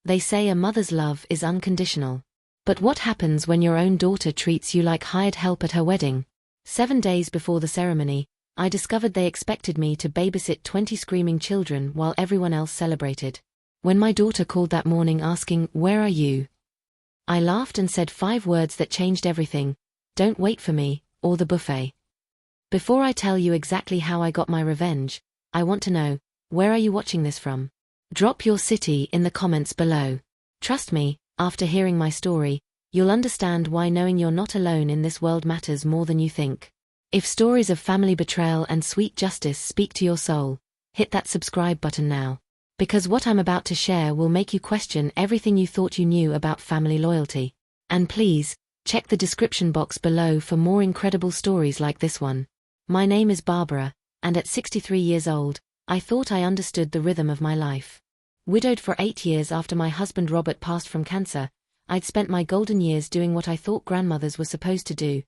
They say a mother's love is unconditional. But what happens when your own daughter treats you like hired help at her wedding? 7 days before the ceremony, I discovered they expected me to babysit 20 screaming children while everyone else celebrated. When my daughter called that morning asking, "Where are you?" I laughed and said 5 words that changed everything: "Don't wait for me," or the buffet. Before I tell you exactly how I got my revenge, I want to know, where are you watching this from? Drop your city in the comments below. Trust me, after hearing my story, you'll understand why knowing you're not alone in this world matters more than you think. If stories of family betrayal and sweet justice speak to your soul, hit that subscribe button now. Because what I'm about to share will make you question everything you thought you knew about family loyalty. And please, check the description box below for more incredible stories like this one. My name is Barbara, and at 63 years old, I thought I understood the rhythm of my life. Widowed for 8 years after my husband Robert passed from cancer, I'd spent my golden years doing what I thought grandmothers were supposed to do: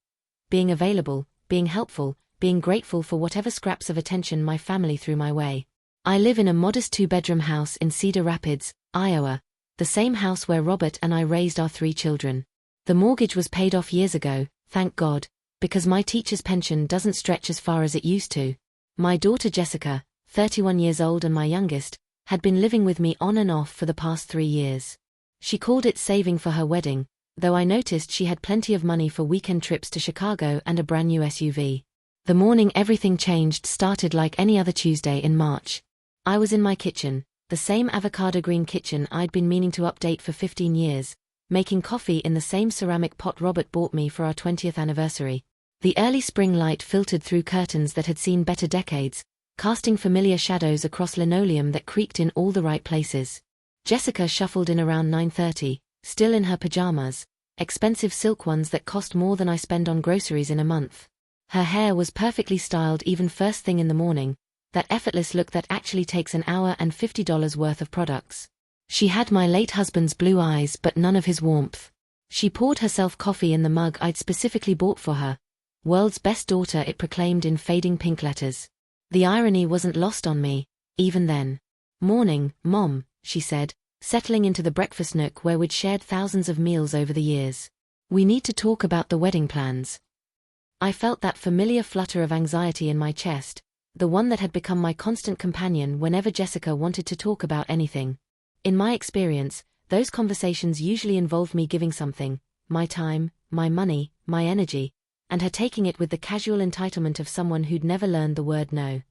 being available, being helpful, being grateful for whatever scraps of attention my family threw my way. I live in a modest 2-bedroom house in Cedar Rapids, Iowa, the same house where Robert and I raised our 3 children. The mortgage was paid off years ago, thank God, because my teacher's pension doesn't stretch as far as it used to. My daughter Jessica, 31 years old and my youngest, had been living with me on and off for the past 3 years. She called it saving for her wedding, though I noticed she had plenty of money for weekend trips to Chicago and a brand new SUV. The morning everything changed started like any other Tuesday in March. I was in my kitchen, the same avocado green kitchen I'd been meaning to update for 15 years, making coffee in the same ceramic pot Robert bought me for our 20th anniversary. The early spring light filtered through curtains that had seen better decades, casting familiar shadows across linoleum that creaked in all the right places. Jessica shuffled in around 9:30, still in her pajamas, expensive silk ones that cost more than I spend on groceries in a month. Her hair was perfectly styled even first thing in the morning, that effortless look that actually takes an hour and $50 worth of products. She had my late husband's blue eyes but none of his warmth. She poured herself coffee in the mug I'd specifically bought for her. "World's best daughter," it proclaimed in fading pink letters. The irony wasn't lost on me, even then. "Morning, Mom," she said, settling into the breakfast nook where we'd shared thousands of meals over the years. "We need to talk about the wedding plans." I felt that familiar flutter of anxiety in my chest, the one that had become my constant companion whenever Jessica wanted to talk about anything. In my experience, those conversations usually involved me giving something, my time, my money, my energy, and her taking it with the casual entitlement of someone who'd never learned the word no.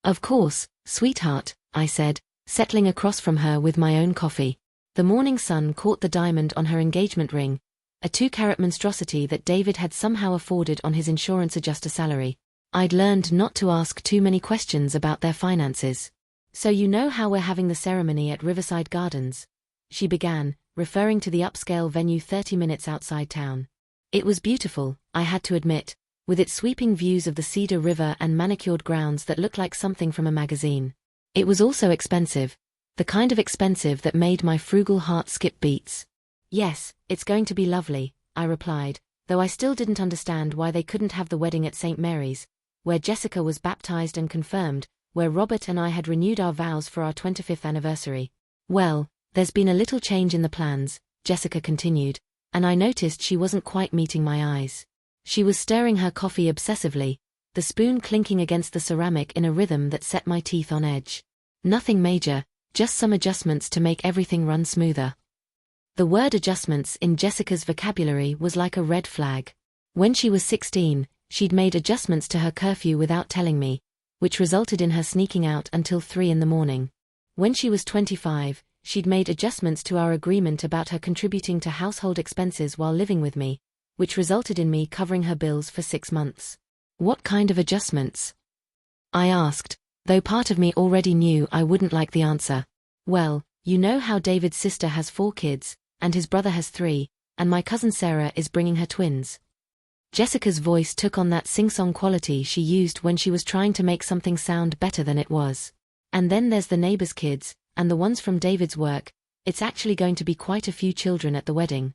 "Of course, sweetheart," I said, settling across from her with my own coffee. The morning sun caught the diamond on her engagement ring, a 2-carat monstrosity that David had somehow afforded on his insurance adjuster salary. I'd learned not to ask too many questions about their finances. "So you know how we're having the ceremony at Riverside Gardens?" she began, referring to the upscale venue 30 minutes outside town. It was beautiful, I had to admit, with its sweeping views of the Cedar River and manicured grounds that looked like something from a magazine. It was also expensive, the kind of expensive that made my frugal heart skip beats. "Yes, it's going to be lovely," I replied, though I still didn't understand why they couldn't have the wedding at St. Mary's, where Jessica was baptized and confirmed, where Robert and I had renewed our vows for our 25th anniversary. "Well, there's been a little change in the plans," Jessica continued, and I noticed she wasn't quite meeting my eyes. She was stirring her coffee obsessively, the spoon clinking against the ceramic in a rhythm that set my teeth on edge. "Nothing major, just some adjustments to make everything run smoother." The word adjustments in Jessica's vocabulary was like a red flag. When she was 16, she'd made adjustments to her curfew without telling me, which resulted in her sneaking out until 3 in the morning. When she was 25, she'd made adjustments to our agreement about her contributing to household expenses while living with me, which resulted in me covering her bills for 6 months. "What kind of adjustments?" I asked, though part of me already knew I wouldn't like the answer. "Well, you know how David's sister has 4 kids, and his brother has 3, and my cousin Sarah is bringing her twins." Jessica's voice took on that sing-song quality she used when she was trying to make something sound better than it was. "And then there's the neighbor's kids, and the ones from David's work. It's actually going to be quite a few children at the wedding."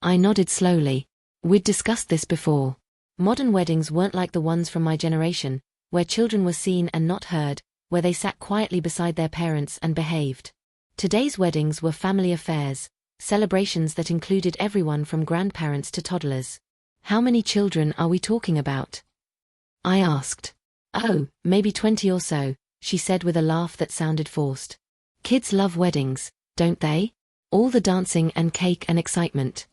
I nodded slowly. We'd discussed this before. Modern weddings weren't like the ones from my generation, where children were seen and not heard, where they sat quietly beside their parents and behaved. Today's weddings were family affairs, celebrations that included everyone from grandparents to toddlers. How many children are we talking about? I asked. Oh, maybe 20 or so, she said with a laugh that sounded forced. Kids love weddings, don't they? All the dancing and cake and excitement.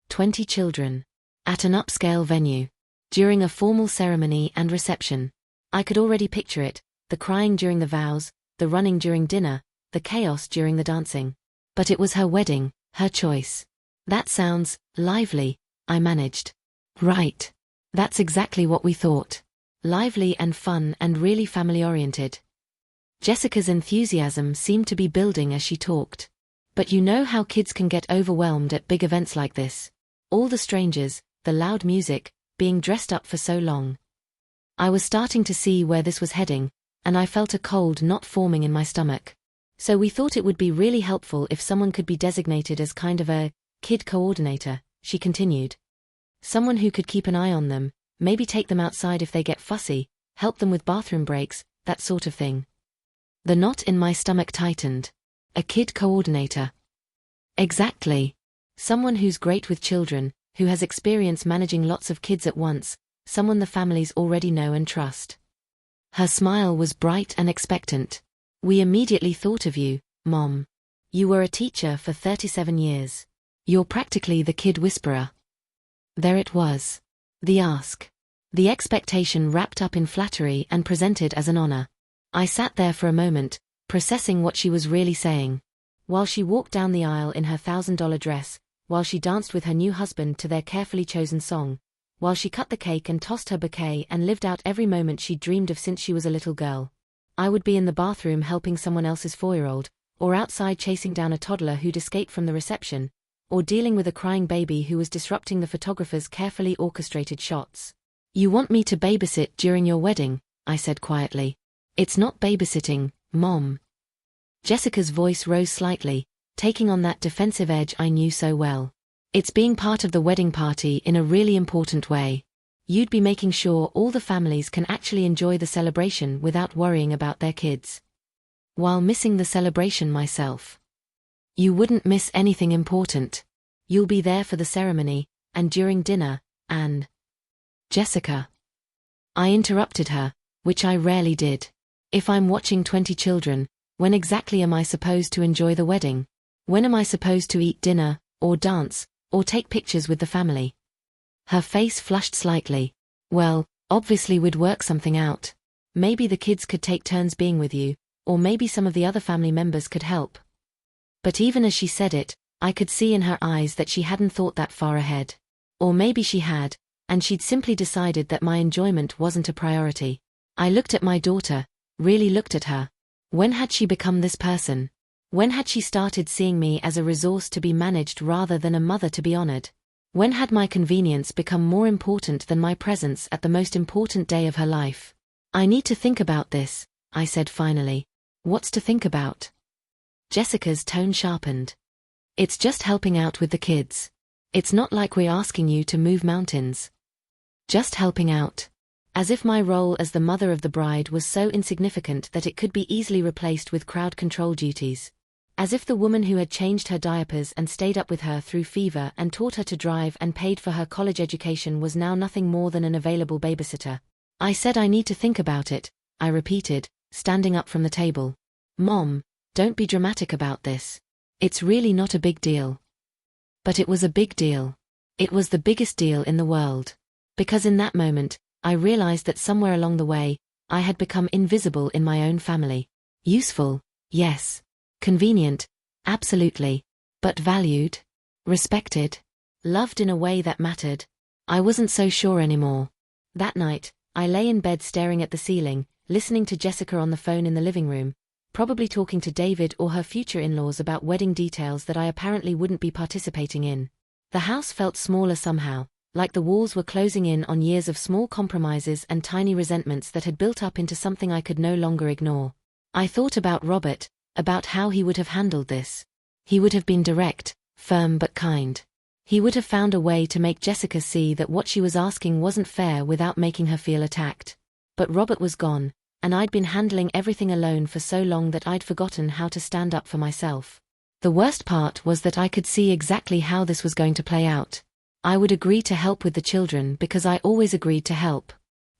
20 children. At an upscale venue. During a formal ceremony and reception. I could already picture it, the crying during the vows, the running during dinner, the chaos during the dancing. But it was her wedding, her choice. That sounds lively, I managed. Right. That's exactly what we thought. Lively and fun and really family-oriented. Jessica's enthusiasm seemed to be building as she talked. But you know how kids can get overwhelmed at big events like this. All the strangers, the loud music, being dressed up for so long. I was starting to see where this was heading, and I felt a cold knot forming in my stomach. So we thought it would be really helpful if someone could be designated as kind of a kid coordinator, she continued. Someone who could keep an eye on them, maybe take them outside if they get fussy, help them with bathroom breaks, that sort of thing. The knot in my stomach tightened. A kid coordinator. Exactly. Someone who's great with children, who has experience managing lots of kids at once, someone the families already know and trust. Her smile was bright and expectant. We immediately thought of you, Mom. You were a teacher for 37 years. You're practically the kid whisperer. There it was. The ask. The expectation wrapped up in flattery and presented as an honor. I sat there for a moment, processing what she was really saying. While she walked down the aisle in her $1,000 dress, while she danced with her new husband to their carefully chosen song, while she cut the cake and tossed her bouquet and lived out every moment she'd dreamed of since she was a little girl. I would be in the bathroom helping someone else's 4-year-old, or outside chasing down a toddler who'd escaped from the reception, or dealing with a crying baby who was disrupting the photographer's carefully orchestrated shots. You want me to babysit during your wedding, I said quietly. It's not babysitting, Mom. Jessica's voice rose slightly, taking on that defensive edge I knew so well. It's being part of the wedding party in a really important way. You'd be making sure all the families can actually enjoy the celebration without worrying about their kids. While missing the celebration myself. You wouldn't miss anything important. You'll be there for the ceremony, and during dinner, and... Jessica. I interrupted her, which I rarely did. If I'm watching 20 children, when exactly am I supposed to enjoy the wedding? When am I supposed to eat dinner, or dance, or take pictures with the family? Her face flushed slightly. Well, obviously we'd work something out. Maybe the kids could take turns being with you, or maybe some of the other family members could help. But even as she said it, I could see in her eyes that she hadn't thought that far ahead. Or maybe she had, and she'd simply decided that my enjoyment wasn't a priority. I looked at my daughter, really looked at her. When had she become this person? When had she started seeing me as a resource to be managed rather than a mother to be honored? When had my convenience become more important than my presence at the most important day of her life? I need to think about this, I said finally. What's to think about? Jessica's tone sharpened. It's just helping out with the kids. It's not like we're asking you to move mountains. Just helping out. As if my role as the mother of the bride was so insignificant that it could be easily replaced with crowd control duties. As if the woman who had changed her diapers and stayed up with her through fever and taught her to drive and paid for her college education was now nothing more than an available babysitter. I said I need to think about it, I repeated, standing up from the table. Mom, don't be dramatic about this. It's really not a big deal. But it was a big deal. It was the biggest deal in the world. Because in that moment, I realized that somewhere along the way, I had become invisible in my own family. Useful, yes. Convenient, absolutely. But valued? Respected? Loved in a way that mattered? I wasn't so sure anymore. That night, I lay in bed staring at the ceiling, listening to Jessica on the phone in the living room, probably talking to David or her future in-laws about wedding details that I apparently wouldn't be participating in. The house felt smaller somehow, like the walls were closing in on years of small compromises and tiny resentments that had built up into something I could no longer ignore. I thought about Robert, about how he would have handled this. He would have been direct, firm but kind. He would have found a way to make Jessica see that what she was asking wasn't fair without making her feel attacked. But Robert was gone, and I'd been handling everything alone for so long that I'd forgotten how to stand up for myself. The worst part was that I could see exactly how this was going to play out. I would agree to help with the children because I always agreed to help.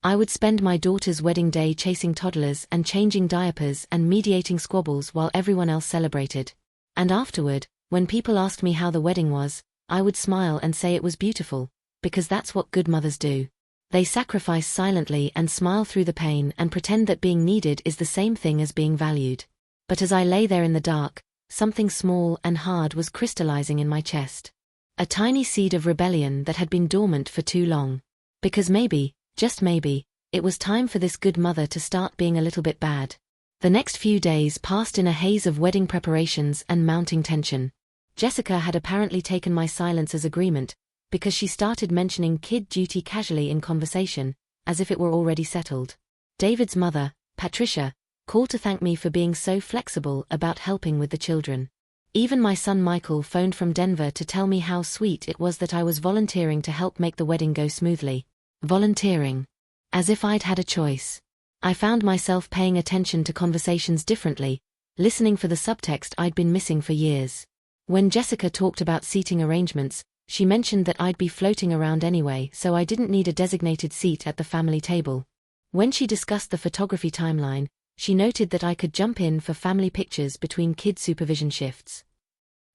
I would spend my daughter's wedding day chasing toddlers and changing diapers and mediating squabbles while everyone else celebrated. And afterward, when people asked me how the wedding was, I would smile and say it was beautiful, because that's what good mothers do. They sacrifice silently and smile through the pain and pretend that being needed is the same thing as being valued. But as I lay there in the dark, something small and hard was crystallizing in my chest. A tiny seed of rebellion that had been dormant for too long. Because maybe, just maybe, it was time for this good mother to start being a little bit bad. The next few days passed in a haze of wedding preparations and mounting tension. Jessica had apparently taken my silence as agreement, because she started mentioning kid duty casually in conversation, as if it were already settled. David's mother, Patricia, called to thank me for being so flexible about helping with the children. Even my son Michael phoned from Denver to tell me how sweet it was that I was volunteering to help make the wedding go smoothly. Volunteering. As if I'd had a choice. I found myself paying attention to conversations differently, listening for the subtext I'd been missing for years. When Jessica talked about seating arrangements, she mentioned that I'd be floating around anyway, so I didn't need a designated seat at the family table. When she discussed the photography timeline, she noted that I could jump in for family pictures between kid supervision shifts.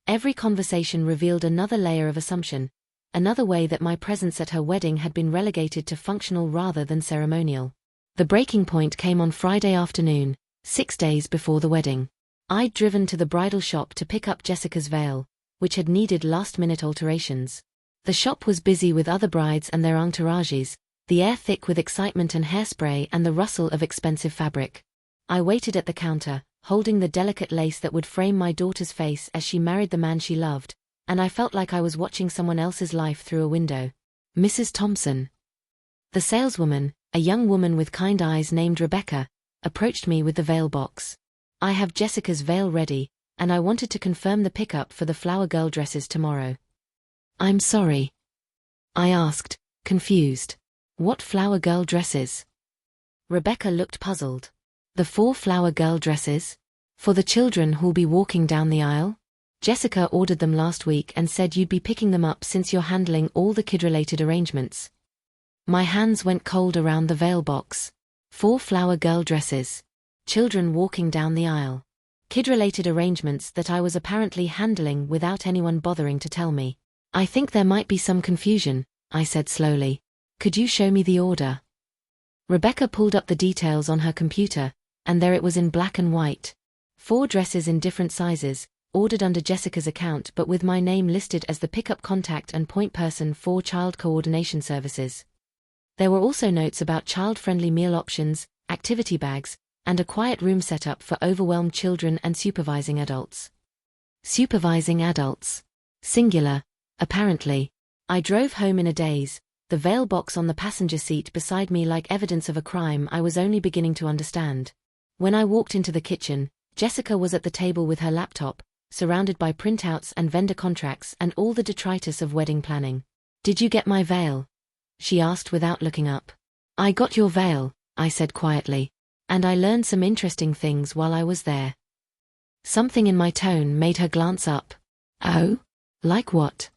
Every conversation revealed another layer of assumption, another way that my presence at her wedding had been relegated to functional rather than ceremonial. The breaking point came on Friday afternoon, 6 days before the wedding. I'd driven to the bridal shop to pick up Jessica's veil, which had needed last-minute alterations. The shop was busy with other brides and their entourages, the air thick with excitement and hairspray and the rustle of expensive fabric. I waited at the counter, holding the delicate lace that would frame my daughter's face as she married the man she loved, and I felt like I was watching someone else's life through a window. Mrs. Thompson. The saleswoman, a young woman with kind eyes named Rebecca, approached me with the veil box. I have Jessica's veil ready, and I wanted to confirm the pickup for the flower girl dresses tomorrow. I'm sorry. I asked, confused. What flower girl dresses? Rebecca looked puzzled. The 4 flower girl dresses? For the children who'll be walking down the aisle? Jessica ordered them last week and said you'd be picking them up since you're handling all the kid-related arrangements. My hands went cold around the veil box. 4 flower girl dresses. Children walking down the aisle. Kid-related arrangements that I was apparently handling without anyone bothering to tell me. I think there might be some confusion, I said slowly. Could you show me the order? Rebecca pulled up the details on her computer, and there it was in black and white. 4 dresses in different sizes, ordered under Jessica's account but with my name listed as the pickup contact and point person for child coordination services. There were also notes about child-friendly meal options, activity bags, and a quiet room setup for overwhelmed children and supervising adults. Supervising adults. Singular, apparently. I drove home in a daze, the veil box on the passenger seat beside me like evidence of a crime I was only beginning to understand. When I walked into the kitchen, Jessica was at the table with her laptop, surrounded by printouts and vendor contracts and all the detritus of wedding planning. Did you get my veil? She asked without looking up. I got your veil, I said quietly. And I learned some interesting things while I was there. Something in my tone made her glance up. Oh? Like what?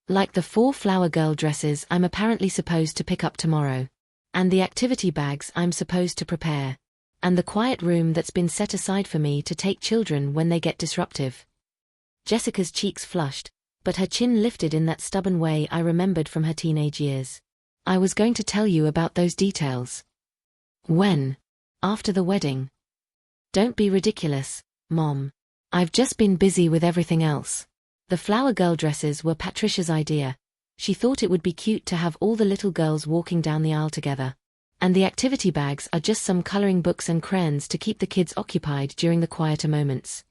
Like the 4 flower girl dresses I'm apparently supposed to pick up tomorrow. And the activity bags I'm supposed to prepare. And the quiet room that's been set aside for me to take children when they get disruptive. Jessica's cheeks flushed, but her chin lifted in that stubborn way I remembered from her teenage years. I was going to tell you about those details. When? After the wedding. Don't be ridiculous, Mom. I've just been busy with everything else. The flower girl dresses were Patricia's idea. She thought it would be cute to have all the little girls walking down the aisle together. And the activity bags are just some coloring books and crayons to keep the kids occupied during the quieter moments.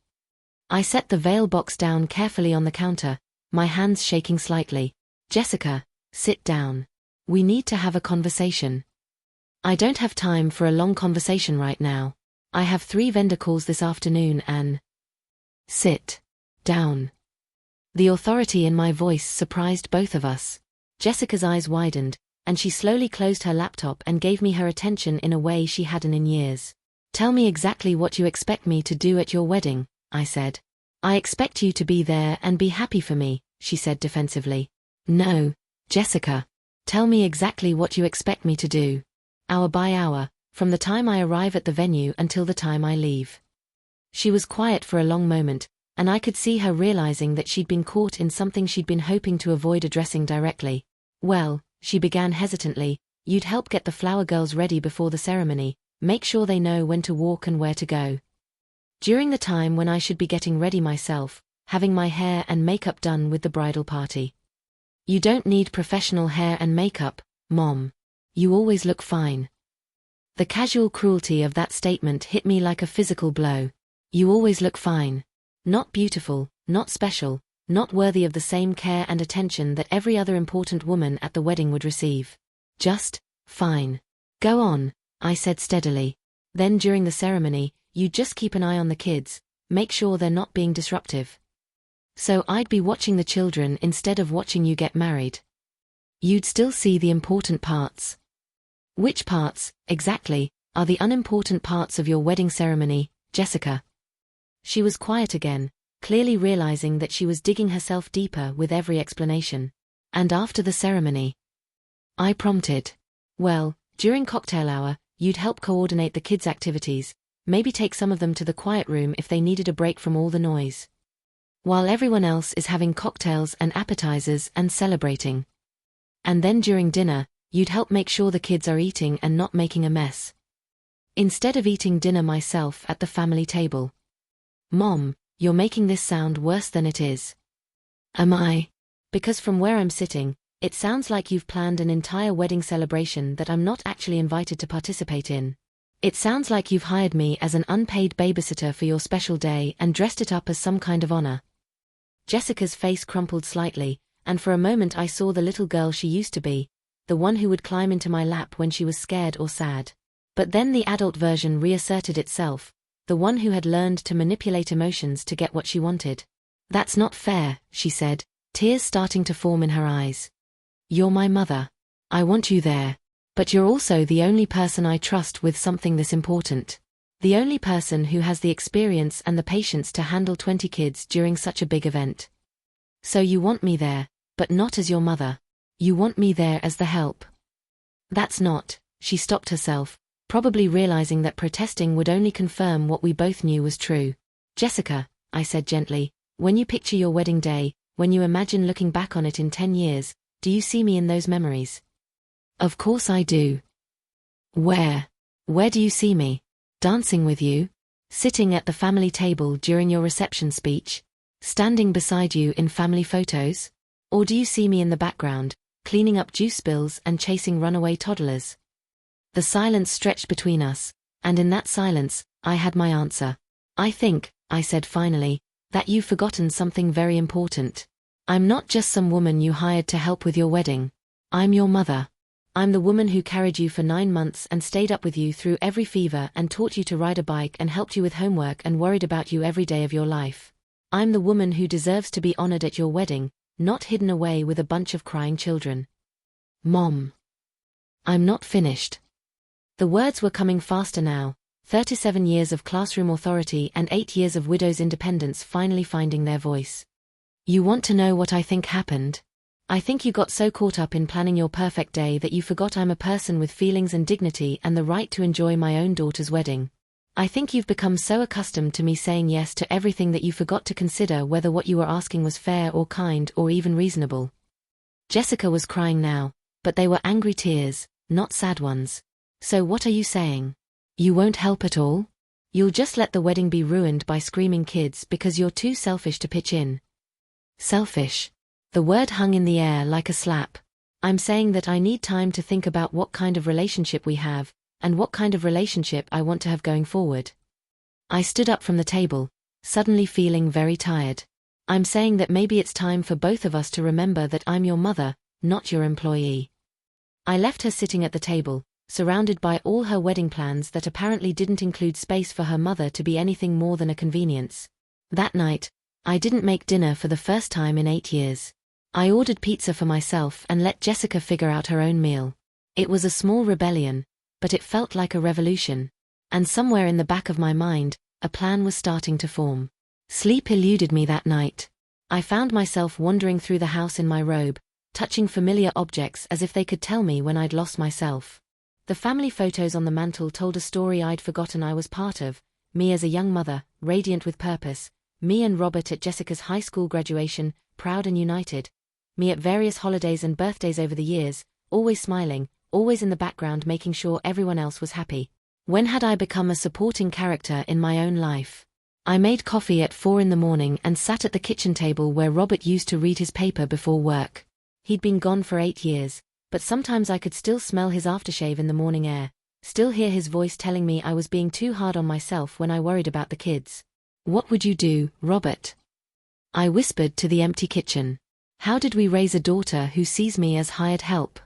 I set the veil box down carefully on the counter, my hands shaking slightly. Jessica, sit down. We need to have a conversation. I don't have time for a long conversation right now. I have 3 vendor calls this afternoon and... Sit down. The authority in my voice surprised both of us. Jessica's eyes widened, and she slowly closed her laptop and gave me her attention in a way she hadn't in years. "Tell me exactly what you expect me to do at your wedding," I said. "I expect you to be there and be happy for me," she said defensively. "No, Jessica. Tell me exactly what you expect me to do. Hour by hour, from the time I arrive at the venue until the time I leave." She was quiet for a long moment, and I could see her realizing that she'd been caught in something she'd been hoping to avoid addressing directly. "Well," she began hesitantly, "you'd help get the flower girls ready before the ceremony, make sure they know when to walk and where to go. During the time when I should be getting ready myself, having my hair and makeup done with the bridal party. You don't need professional hair and makeup, Mom. You always look fine." The casual cruelty of that statement hit me like a physical blow. You always look fine. Not beautiful, not special, not worthy of the same care and attention that every other important woman at the wedding would receive. Just fine. "Go on," I said steadily. "Then during the ceremony, you just keep an eye on the kids, make sure they're not being disruptive. So I'd be watching the children instead of watching you get married. You'd still see the important parts." "Which parts, exactly, are the unimportant parts of your wedding ceremony, Jessica?" She was quiet again, clearly realizing that she was digging herself deeper with every explanation. "And after the ceremony?" I prompted. "Well, during cocktail hour, you'd help coordinate the kids' activities, maybe take some of them to the quiet room if they needed a break from all the noise. While everyone else is having cocktails and appetizers and celebrating. And then during dinner, you'd help make sure the kids are eating and not making a mess. Instead of eating dinner myself at the family table." "Mom, you're making this sound worse than it is." "Am I?" "Because from where I'm sitting, it sounds like you've planned an entire wedding celebration that I'm not actually invited to participate in. It sounds like you've hired me as an unpaid babysitter for your special day and dressed it up as some kind of honor." Jessica's face crumpled slightly, and for a moment I saw the little girl she used to be, the one who would climb into my lap when she was scared or sad. But then the adult version reasserted itself, the one who had learned to manipulate emotions to get what she wanted. "That's not fair," she said, tears starting to form in her eyes. "You're my mother. I want you there. But you're also the only person I trust with something this important. The only person who has the experience and the patience to handle 20 kids during such a big event. So you want me there, but not as your mother. You want me there as the help." "That's not," she stopped herself, probably realizing that protesting would only confirm what we both knew was true. "Jessica," I said gently, "when you picture your wedding day, when you imagine looking back on it in 10 years, do you see me in those memories?" "Of course I do." "Where? Where do you see me? Dancing with you? Sitting at the family table during your reception speech? Standing beside you in family photos? Or do you see me in the background, cleaning up juice spills and chasing runaway toddlers?" The silence stretched between us, and in that silence, I had my answer. "I think," I said finally, "that you've forgotten something very important. I'm not just some woman you hired to help with your wedding. I'm your mother. I'm the woman who carried you for 9 months and stayed up with you through every fever and taught you to ride a bike and helped you with homework and worried about you every day of your life. I'm the woman who deserves to be honored at your wedding, not hidden away with a bunch of crying children." "Mom." I'm not finished. The words were coming faster now, 37 years of classroom authority and 8 years of widow's independence finally finding their voice. "You want to know what I think happened? I think you got so caught up in planning your perfect day that you forgot I'm a person with feelings and dignity and the right to enjoy my own daughter's wedding. I think you've become so accustomed to me saying yes to everything that you forgot to consider whether what you were asking was fair or kind or even reasonable." Jessica was crying now, but they were angry tears, not sad ones. "So what are you saying? You won't help at all? You'll just let the wedding be ruined by screaming kids because you're too selfish to pitch in?" "Selfish." The word hung in the air like a slap. "I'm saying that I need time to think about what kind of relationship we have, and what kind of relationship I want to have going forward." I stood up from the table, suddenly feeling very tired. "I'm saying that maybe it's time for both of us to remember that I'm your mother, not your employee." I left her sitting at the table, surrounded by all her wedding plans that apparently didn't include space for her mother to be anything more than a convenience. That night, I didn't make dinner for the first time in 8 years. I ordered pizza for myself and let Jessica figure out her own meal. It was a small rebellion, but it felt like a revolution. And somewhere in the back of my mind, a plan was starting to form. Sleep eluded me that night. I found myself wandering through the house in my robe, touching familiar objects as if they could tell me when I'd lost myself. The family photos on the mantel told a story I'd forgotten I was part of, me as a young mother, radiant with purpose, me and Robert at Jessica's high school graduation, proud and united, me at various holidays and birthdays over the years, always smiling, always in the background making sure everyone else was happy. When had I become a supporting character in my own life? I made coffee at 4 in the morning and sat at the kitchen table where Robert used to read his paper before work. He'd been gone for 8 years, but sometimes I could still smell his aftershave in the morning air, still hear his voice telling me I was being too hard on myself when I worried about the kids. "What would you do, Robert?" I whispered to the empty kitchen. "How did we raise a daughter who sees me as hired help?"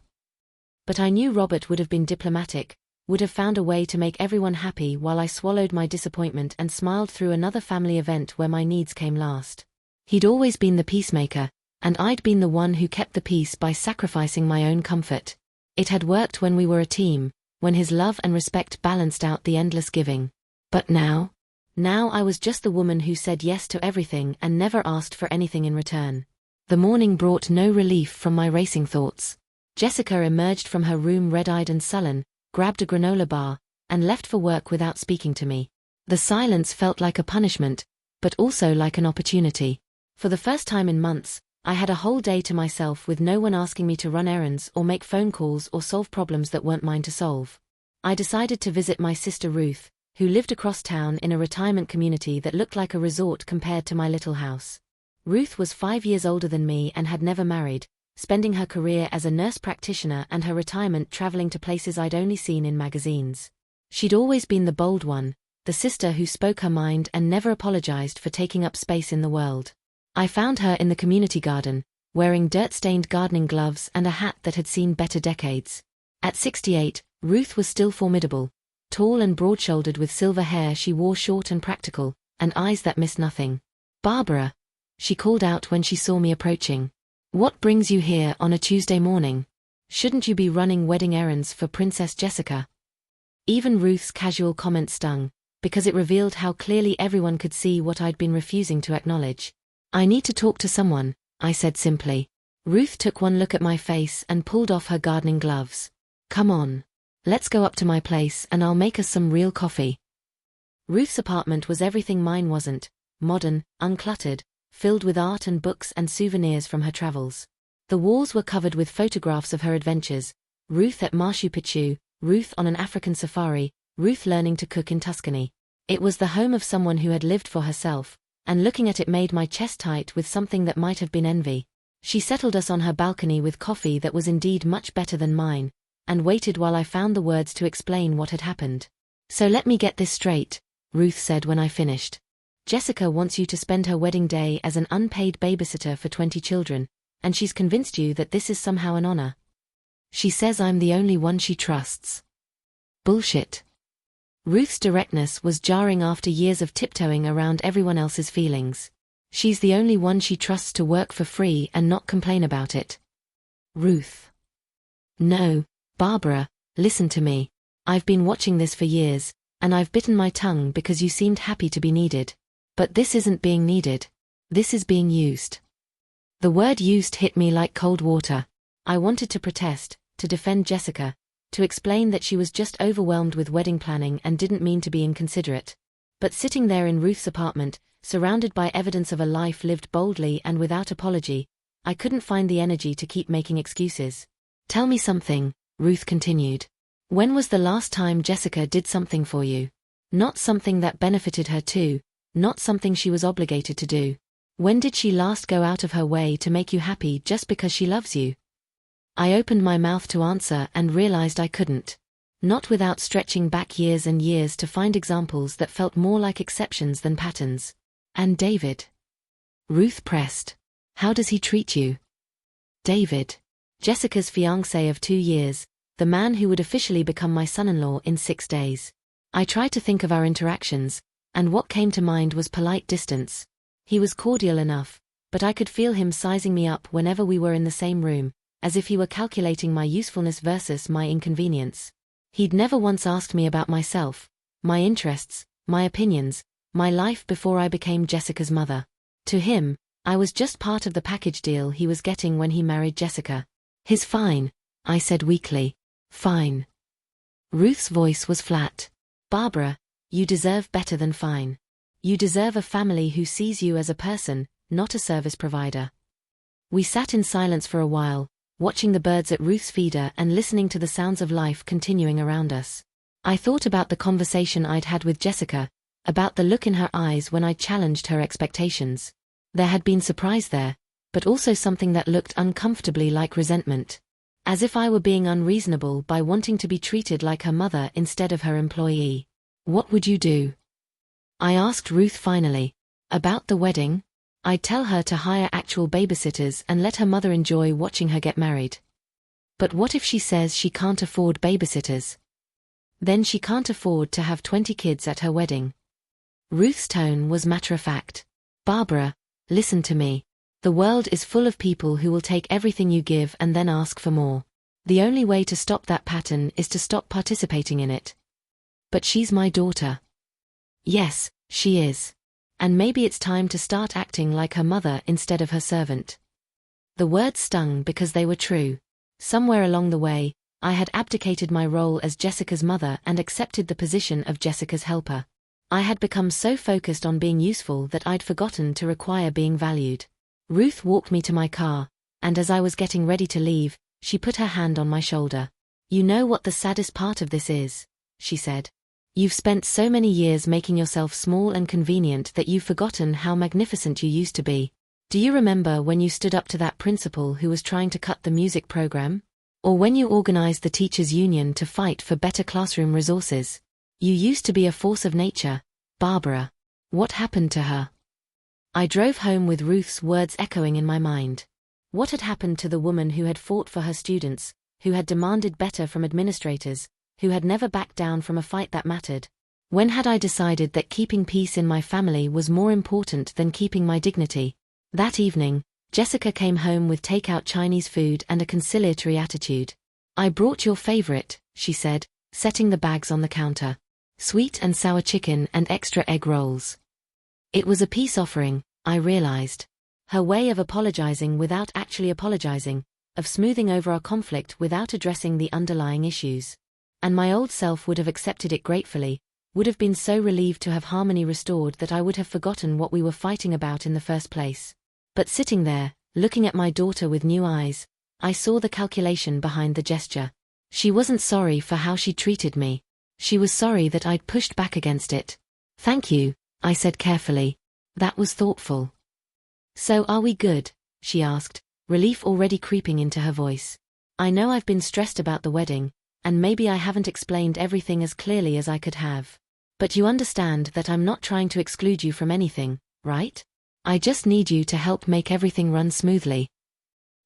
But I knew Robert would have been diplomatic, would have found a way to make everyone happy while I swallowed my disappointment and smiled through another family event where my needs came last. He'd always been the peacemaker, and I'd been the one who kept the peace by sacrificing my own comfort. It had worked when we were a team, when his love and respect balanced out the endless giving. But now I was just the woman who said yes to everything and never asked for anything in return. The morning brought no relief from my racing thoughts. Jessica emerged from her room red-eyed and sullen, grabbed a granola bar, and left for work without speaking to me. The silence felt like a punishment, but also like an opportunity. For the first time in months, I had a whole day to myself with no one asking me to run errands or make phone calls or solve problems that weren't mine to solve. I decided to visit my sister Ruth, who lived across town in a retirement community that looked like a resort compared to my little house. Ruth was 5 years older than me and had never married, spending her career as a nurse practitioner and her retirement traveling to places I'd only seen in magazines. She'd always been the bold one, the sister who spoke her mind and never apologized for taking up space in the world. I found her in the community garden, wearing dirt-stained gardening gloves and a hat that had seen better decades. At 68, Ruth was still formidable. Tall and broad-shouldered with silver hair she wore short and practical, and eyes that missed nothing. "Barbara," she called out when she saw me approaching. "What brings you here on a Tuesday morning? Shouldn't you be running wedding errands for Princess Jessica?" Even Ruth's casual comment stung, because it revealed how clearly everyone could see what I'd been refusing to acknowledge. "I need to talk to someone," I said simply. Ruth took one look at my face and pulled off her gardening gloves. "Come on. Let's go up to my place and I'll make us some real coffee." Ruth's apartment was everything mine wasn't: modern, uncluttered, filled with art and books and souvenirs from her travels. The walls were covered with photographs of her adventures: Ruth at Machu Picchu, Ruth on an African safari, Ruth learning to cook in Tuscany. It was the home of someone who had lived for herself, and looking at it made my chest tight with something that might have been envy. She settled us on her balcony with coffee that was indeed much better than mine, and waited while I found the words to explain what had happened. "So let me get this straight," Ruth said when I finished. "Jessica wants you to spend her wedding day as an unpaid babysitter for 20 children, and she's convinced you that this is somehow an honor. She says I'm the only one she trusts." Bullshit. Ruth's directness was jarring after years of tiptoeing around everyone else's feelings. She's the only one she trusts to work for free and not complain about it. Ruth. No, Barbara, listen to me. I've been watching this for years, and I've bitten my tongue because you seemed happy to be needed. But this isn't being needed. This is being used. The word used hit me like cold water. I wanted to protest, to defend Jessica, to explain that she was just overwhelmed with wedding planning and didn't mean to be inconsiderate. But sitting there in Ruth's apartment, surrounded by evidence of a life lived boldly and without apology, I couldn't find the energy to keep making excuses. "Tell me something," Ruth continued. "When was the last time Jessica did something for you? Not something that benefited her too, not something she was obligated to do. When did she last go out of her way to make you happy just because she loves you?" I opened my mouth to answer and realized I couldn't. Not without stretching back years and years to find examples that felt more like exceptions than patterns. "And David?" Ruth pressed. "How does he treat you?" David. Jessica's fiancé of 2 years, the man who would officially become my son-in-law in 6 days. I tried to think of our interactions, and what came to mind was polite distance. He was cordial enough, but I could feel him sizing me up whenever we were in the same room, as if he were calculating my usefulness versus my inconvenience. He'd never once asked me about myself, my interests, my opinions, my life before I became Jessica's mother. To him, I was just part of the package deal he was getting when he married Jessica. "He's fine," I said weakly. "Fine." Ruth's voice was flat. "Barbara, you deserve better than fine. You deserve a family who sees you as a person, not a service provider." We sat in silence for a while, watching the birds at Ruth's feeder and listening to the sounds of life continuing around us. I thought about the conversation I'd had with Jessica, about the look in her eyes when I challenged her expectations. There had been surprise there, but also something that looked uncomfortably like resentment. As if I were being unreasonable by wanting to be treated like her mother instead of her employee. "What would you do?" I asked Ruth finally. "About the wedding? I'd tell her to hire actual babysitters and let her mother enjoy watching her get married." "But what if she says she can't afford babysitters?" "Then she can't afford to have 20 kids at her wedding." Ruth's tone was matter-of-fact. "Barbara, listen to me. The world is full of people who will take everything you give and then ask for more. The only way to stop that pattern is to stop participating in it." "But she's my daughter." "Yes, she is. And maybe it's time to start acting like her mother instead of her servant." The words stung because they were true. Somewhere along the way, I had abdicated my role as Jessica's mother and accepted the position of Jessica's helper. I had become so focused on being useful that I'd forgotten to require being valued. Ruth walked me to my car, and as I was getting ready to leave, she put her hand on my shoulder. "You know what the saddest part of this is," she said. "You've spent so many years making yourself small and convenient that you've forgotten how magnificent you used to be. Do you remember when you stood up to that principal who was trying to cut the music program? Or when you organized the teachers' union to fight for better classroom resources? You used to be a force of nature, Barbara. What happened to her?" I drove home with Ruth's words echoing in my mind. What had happened to the woman who had fought for her students, who had demanded better from administrators, who had never backed down from a fight that mattered? When had I decided that keeping peace in my family was more important than keeping my dignity? That evening, Jessica came home with takeout Chinese food and a conciliatory attitude. "I brought your favorite," she said, setting the bags on the counter. "Sweet and sour chicken and extra egg rolls." It was a peace offering, I realized. Her way of apologizing without actually apologizing, of smoothing over our conflict without addressing the underlying issues. And my old self would have accepted it gratefully, would have been so relieved to have harmony restored that I would have forgotten what we were fighting about in the first place. But sitting there, looking at my daughter with new eyes, I saw the calculation behind the gesture. She wasn't sorry for how she treated me. She was sorry that I'd pushed back against it. "Thank you," I said carefully. "That was thoughtful." "So are we good?" she asked, relief already creeping into her voice. "I know I've been stressed about the wedding, and maybe I haven't explained everything as clearly as I could have. But you understand that I'm not trying to exclude you from anything, right? I just need you to help make everything run smoothly."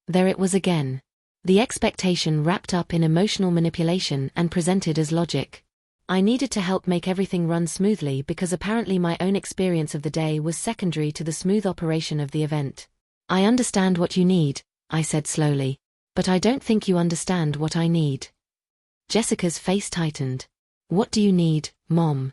There it was again. The expectation wrapped up in emotional manipulation and presented as logic. I needed to help make everything run smoothly because apparently my own experience of the day was secondary to the smooth operation of the event. "I understand what you need," I said slowly. "But I don't think you understand what I need." Jessica's face tightened. "What do you need, Mom?"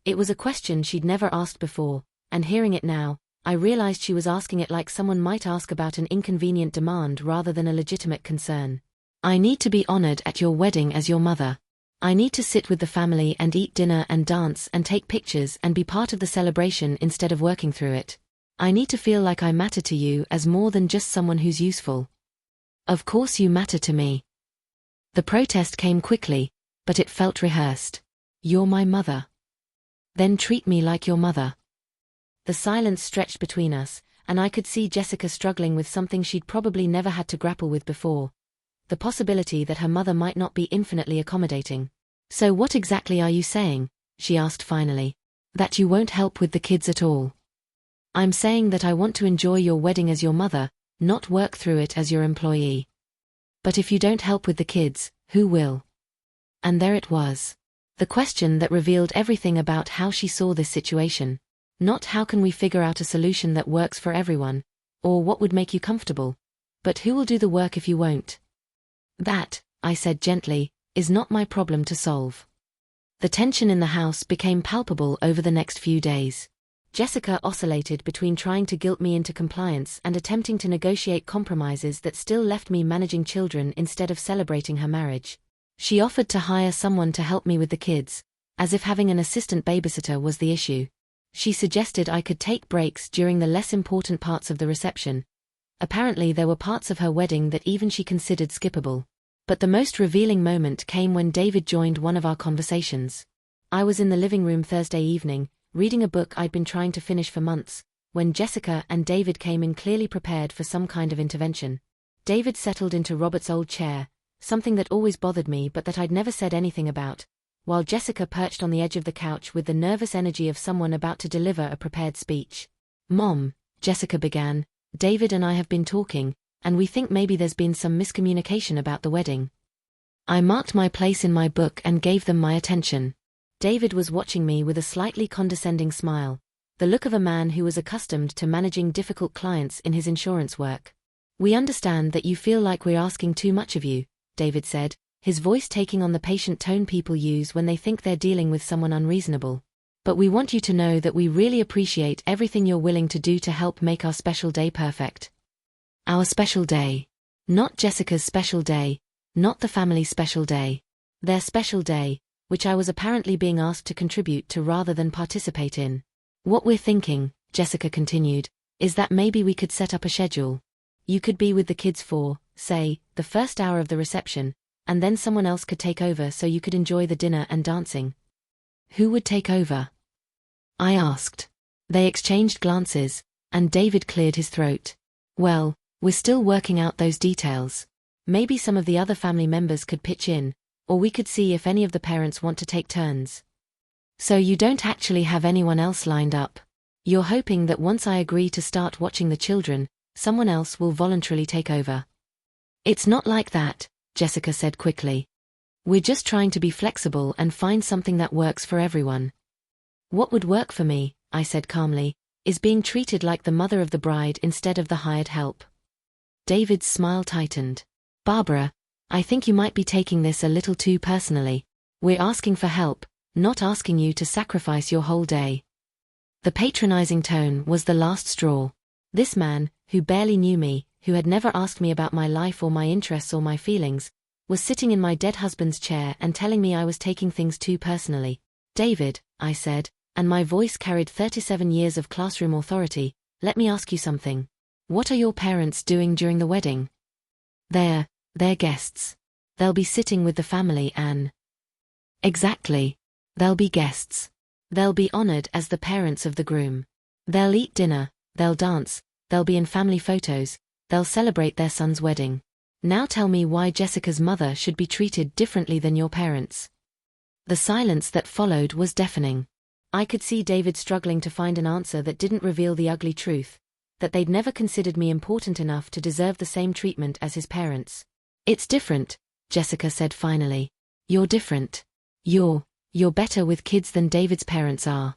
It was a question she'd never asked before, and hearing it now, I realized she was asking it like someone might ask about an inconvenient demand rather than a legitimate concern. "I need to be honored at your wedding as your mother. I need to sit with the family and eat dinner and dance and take pictures and be part of the celebration instead of working through it. I need to feel like I matter to you as more than just someone who's useful." "Of course you matter to me." The protest came quickly, but it felt rehearsed. "You're my mother. Then treat me like your mother." The silence stretched between us, and I could see Jessica struggling with something she'd probably never had to grapple with before. The possibility that her mother might not be infinitely accommodating. "So what exactly are you saying?" she asked finally. "That you won't help with the kids at all?" "I'm saying that I want to enjoy your wedding as your mother, not work through it as your employee." "But if you don't help with the kids, who will?" And there it was. The question that revealed everything about how she saw this situation. Not how can we figure out a solution that works for everyone, or what would make you comfortable, But who will do the work if you won't? That, I said gently, is not my problem to solve. The tension in the house became palpable over the next few days. Jessica oscillated between trying to guilt me into compliance and attempting to negotiate compromises that still left me managing children instead of celebrating her marriage. She offered to hire someone to help me with the kids, as if having an assistant babysitter was the issue. She suggested I could take breaks during the less important parts of the reception. Apparently there were parts of her wedding that even she considered skippable. But the most revealing moment came when David joined one of our conversations. I was in the living room Thursday evening, reading a book I'd been trying to finish for months, when Jessica and David came in clearly prepared for some kind of intervention. David settled into Robert's old chair, something that always bothered me but that I'd never said anything about, while Jessica perched on the edge of the couch with the nervous energy of someone about to deliver a prepared speech. "Mom," Jessica began, "David and I have been talking, and we think maybe there's been some miscommunication about the wedding." I marked my place in my book and gave them my attention. David was watching me with a slightly condescending smile, the look of a man who was accustomed to managing difficult clients in his insurance work. "We understand that you feel like we're asking too much of you," David said, his voice taking on the patient tone people use when they think they're dealing with someone unreasonable. "But we want you to know that we really appreciate everything you're willing to do to help make our special day perfect." Our special day. Not Jessica's special day, not the family's special day. Their special day, which I was apparently being asked to contribute to rather than participate in. "What we're thinking," Jessica continued, "is that maybe we could set up a schedule. You could be with the kids for, say, the first hour of the reception, and then someone else could take over so you could enjoy the dinner and dancing." "Who would take over?" I asked. They exchanged glances, and David cleared his throat. "Well, we're still working out those details. Maybe some of the other family members could pitch in, or we could see if any of the parents want to take turns." "So you don't actually have anyone else lined up? You're hoping that once I agree to start watching the children, someone else will voluntarily take over?" "It's not like that," Jessica said quickly. "We're just trying to be flexible and find something that works for everyone." "What would work for me," I said calmly, "is being treated like the mother of the bride instead of the hired help." David's smile tightened. "Barbara, I think you might be taking this a little too personally. We're asking for help, not asking you to sacrifice your whole day." The patronizing tone was the last straw. This man, who barely knew me, who had never asked me about my life or my interests or my feelings, was sitting in my dead husband's chair and telling me I was taking things too personally. "David," I said, and my voice carried 37 years of classroom authority, "let me ask you something. What are your parents doing during the wedding?" They're guests. They'll be sitting with the family and..." "Exactly. They'll be guests. They'll be honored as the parents of the groom. They'll eat dinner, they'll dance, they'll be in family photos, they'll celebrate their son's wedding. Now tell me why Jessica's mother should be treated differently than your parents." The silence that followed was deafening. I could see David struggling to find an answer that didn't reveal the ugly truth, that they'd never considered me important enough to deserve the same treatment as his parents. "It's different," Jessica said finally. "You're different. You're better with kids than David's parents are."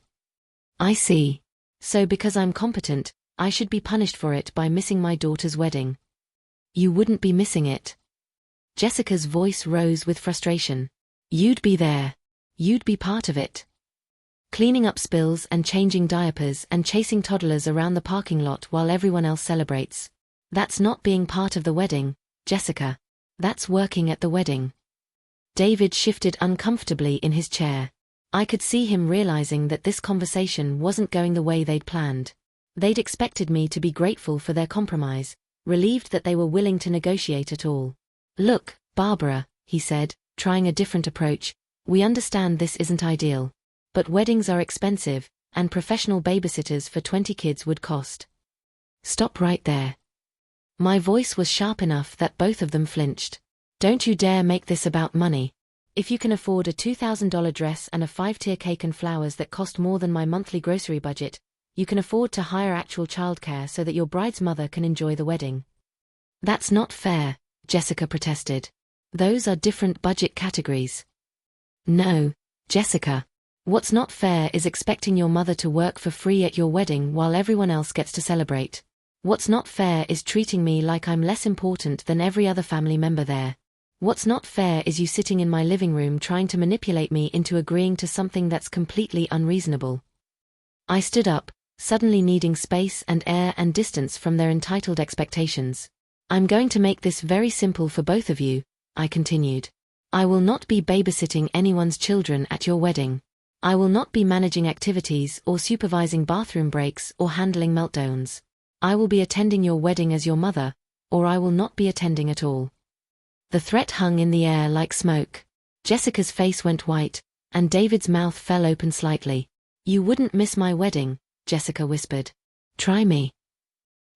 "I see. So because I'm competent, I should be punished for it by missing my daughter's wedding." "You wouldn't be missing it." Jessica's voice rose with frustration. "You'd be there. You'd be part of it. Cleaning up spills and changing diapers and chasing toddlers around the parking lot while everyone else celebrates. That's not being part of the wedding, Jessica. That's working at the wedding." David shifted uncomfortably in his chair. I could see him realizing that this conversation wasn't going the way they'd planned. They'd expected me to be grateful for their compromise, relieved that they were willing to negotiate at all. "Look, Barbara," he said, trying a different approach, "we understand this isn't ideal. But weddings are expensive, and professional babysitters for 20 kids would cost." "Stop right there." My voice was sharp enough that both of them flinched. "Don't you dare make this about money. If you can afford a $2,000 dress and a 5-tier cake and flowers that cost more than my monthly grocery budget, you can afford to hire actual childcare so that your bride's mother can enjoy the wedding." "That's not fair," Jessica protested. "Those are different budget categories." "No, Jessica. What's not fair is expecting your mother to work for free at your wedding while everyone else gets to celebrate. What's not fair is treating me like I'm less important than every other family member there. What's not fair is you sitting in my living room trying to manipulate me into agreeing to something that's completely unreasonable." I stood up, suddenly needing space and air and distance from their entitled expectations. "I'm going to make this very simple for both of you," I continued. "I will not be babysitting anyone's children at your wedding. I will not be managing activities or supervising bathroom breaks or handling meltdowns. I will be attending your wedding as your mother, or I will not be attending at all." The threat hung in the air like smoke. Jessica's face went white, and David's mouth fell open slightly. "You wouldn't miss my wedding," Jessica whispered. "Try me."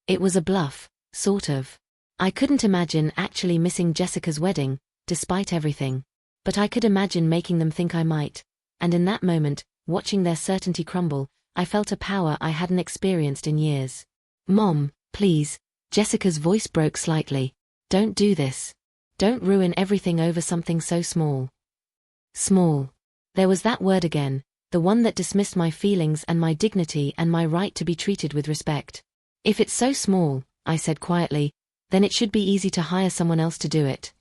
It was a bluff, sort of. I couldn't imagine actually missing Jessica's wedding, despite everything. But I could imagine making them think I might, and in that moment, watching their certainty crumble, I felt a power I hadn't experienced in years. "Mom, please," Jessica's voice broke slightly. "Don't do this. Don't ruin everything over something so small." Small. There was that word again, the one that dismissed my feelings and my dignity and my right to be treated with respect. "If it's so small," I said quietly, "then it should be easy to hire someone else to do it."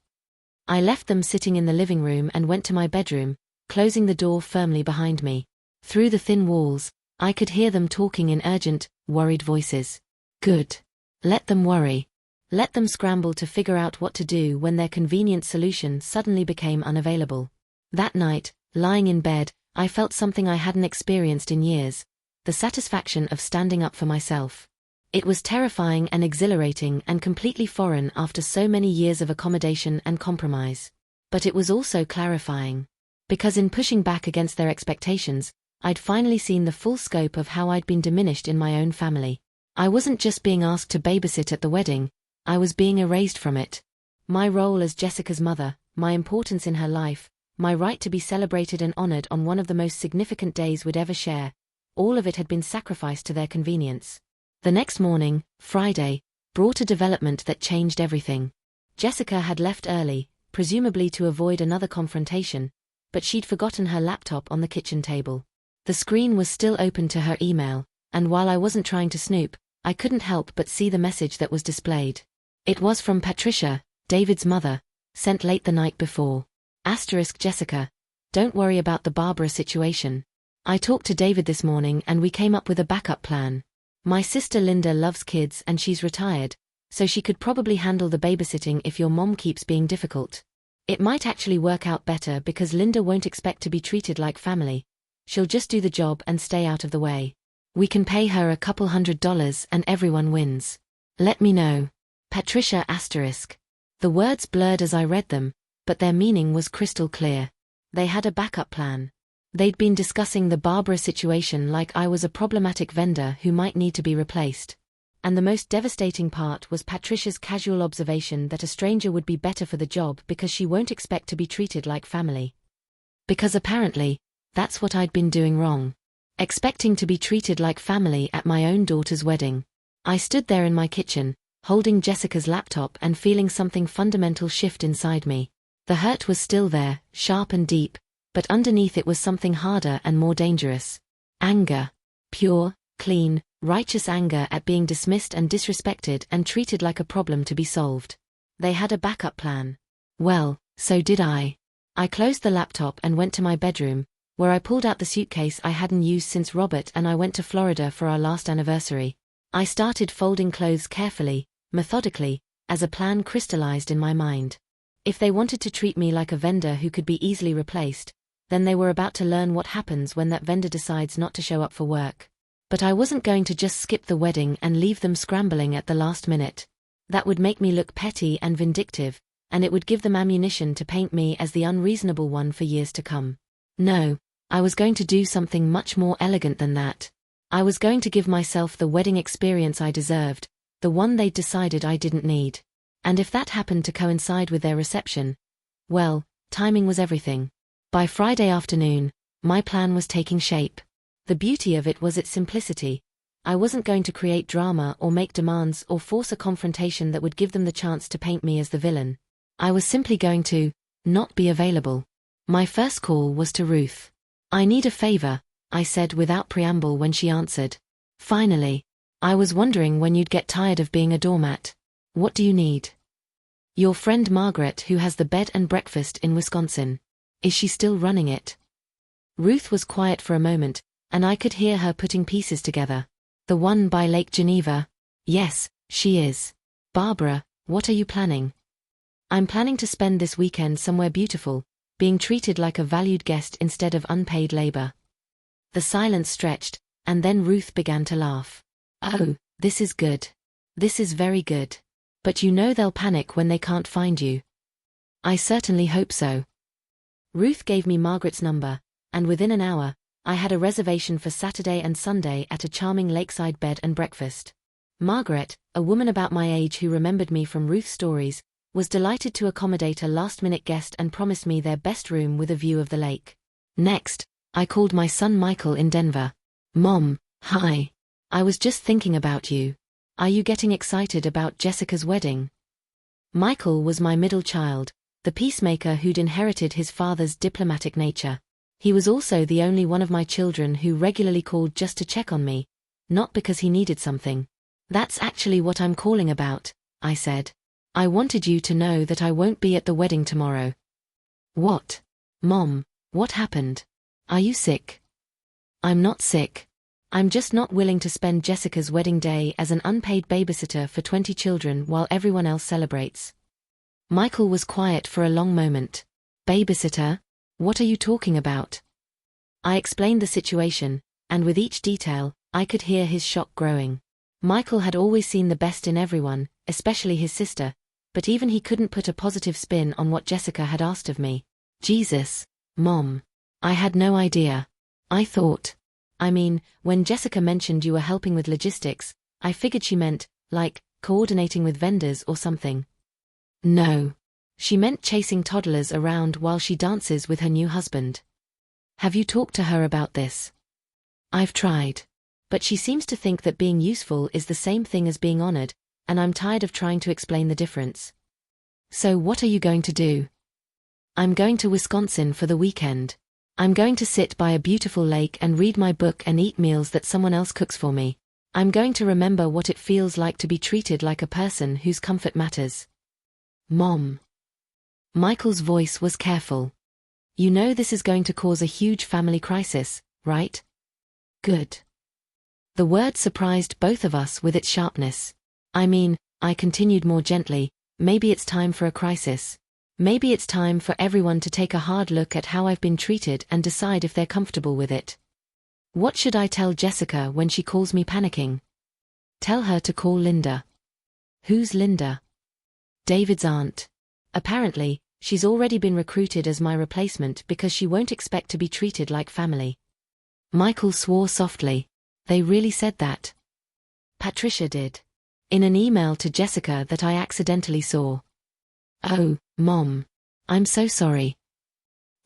I left them sitting in the living room and went to my bedroom, closing the door firmly behind me. Through the thin walls, I could hear them talking in urgent, worried voices. Good. Let them worry. Let them scramble to figure out what to do when their convenient solution suddenly became unavailable. That night, lying in bed, I felt something I hadn't experienced in years, the satisfaction of standing up for myself. It was terrifying and exhilarating and completely foreign after so many years of accommodation and compromise. But it was also clarifying. Because in pushing back against their expectations, I'd finally seen the full scope of how I'd been diminished in my own family. I wasn't just being asked to babysit at the wedding, I was being erased from it. My role as Jessica's mother, my importance in her life, my right to be celebrated and honored on one of the most significant days we'd ever share, all of it had been sacrificed to their convenience. The next morning, Friday, brought a development that changed everything. Jessica had left early, presumably to avoid another confrontation, but she'd forgotten her laptop on the kitchen table. The screen was still open to her email, and while I wasn't trying to snoop, I couldn't help but see the message that was displayed. It was from Patricia, David's mother, sent late the night before. Jessica, don't worry about the Barbara situation. I talked to David this morning and we came up with a backup plan. My sister Linda loves kids and she's retired, so she could probably handle the babysitting if your mom keeps being difficult. It might actually work out better because Linda won't expect to be treated like family. She'll just do the job and stay out of the way. We can pay her a couple $100 and everyone wins. Let me know. Patricia *. The words blurred as I read them, but their meaning was crystal clear. They had a backup plan. They'd been discussing the Barbara situation like I was a problematic vendor who might need to be replaced. And the most devastating part was Patricia's casual observation that a stranger would be better for the job because she won't expect to be treated like family. Because apparently, that's what I'd been doing wrong. Expecting to be treated like family at my own daughter's wedding. I stood there in my kitchen, holding Jessica's laptop and feeling something fundamental shift inside me. The hurt was still there, sharp and deep, but underneath it was something harder and more dangerous. Anger. Pure, clean, righteous anger at being dismissed and disrespected and treated like a problem to be solved. They had a backup plan. Well, so did I. I closed the laptop and went to my bedroom, where I pulled out the suitcase I hadn't used since Robert and I went to Florida for our last anniversary. I started folding clothes carefully, methodically, as a plan crystallized in my mind. If they wanted to treat me like a vendor who could be easily replaced, then they were about to learn what happens when that vendor decides not to show up for work. But I wasn't going to just skip the wedding and leave them scrambling at the last minute. That would make me look petty and vindictive, and it would give them ammunition to paint me as the unreasonable one for years to come. No, I was going to do something much more elegant than that. I was going to give myself the wedding experience I deserved, the one they'd decided I didn't need. And if that happened to coincide with their reception, well, timing was everything. By Friday afternoon, my plan was taking shape. The beauty of it was its simplicity. I wasn't going to create drama or make demands or force a confrontation that would give them the chance to paint me as the villain. I was simply going to not be available. My first call was to Ruth. "I need a favor," I said without preamble when she answered. Finally. I was wondering when you'd get tired of being a doormat. What do you need? Your friend Margaret, who has the bed and breakfast in Wisconsin. Is she still running it? Ruth was quiet for a moment, and I could hear her putting pieces together. The one by Lake Geneva? Yes, she is. Barbara, what are you planning? I'm planning to spend this weekend somewhere beautiful, being treated like a valued guest instead of unpaid labor. The silence stretched, and then Ruth began to laugh. Oh, this is good. This is very good. But you know they'll panic when they can't find you. I certainly hope so. Ruth gave me Margaret's number, and within an hour, I had a reservation for Saturday and Sunday at a charming lakeside bed and breakfast. Margaret, a woman about my age who remembered me from Ruth's stories, was delighted to accommodate a last-minute guest and promised me their best room with a view of the lake. Next, I called my son Michael in Denver. Mom, hi. I was just thinking about you. Are you getting excited about Jessica's wedding? Michael was my middle child, the peacemaker who'd inherited his father's diplomatic nature. He was also the only one of my children who regularly called just to check on me, not because he needed something. That's actually what I'm calling about, I said. I wanted you to know that I won't be at the wedding tomorrow. What? Mom, what happened? Are you sick? I'm not sick. I'm just not willing to spend Jessica's wedding day as an unpaid babysitter for 20 children while everyone else celebrates. Michael was quiet for a long moment. Babysitter? What are you talking about? I explained the situation, and with each detail, I could hear his shock growing. Michael had always seen the best in everyone, especially his sister, but even he couldn't put a positive spin on what Jessica had asked of me. Jesus, Mom. I had no idea. When Jessica mentioned you were helping with logistics, I figured she meant, like, coordinating with vendors or something. No. She meant chasing toddlers around while she dances with her new husband. Have you talked to her about this? I've tried. But she seems to think that being useful is the same thing as being honored, and I'm tired of trying to explain the difference. So what are you going to do? I'm going to Wisconsin for the weekend. I'm going to sit by a beautiful lake and read my book and eat meals that someone else cooks for me. I'm going to remember what it feels like to be treated like a person whose comfort matters. Mom. Michael's voice was careful. You know this is going to cause a huge family crisis, right? Good. The word surprised both of us with its sharpness. I continued more gently, maybe it's time for a crisis. Maybe it's time for everyone to take a hard look at how I've been treated and decide if they're comfortable with it. What should I tell Jessica when she calls me panicking? Tell her to call Linda. Who's Linda? David's aunt. Apparently, she's already been recruited as my replacement because she won't expect to be treated like family. Michael swore softly. They really said that? Patricia did. In an email to Jessica that I accidentally saw. Oh, Mom. I'm so sorry.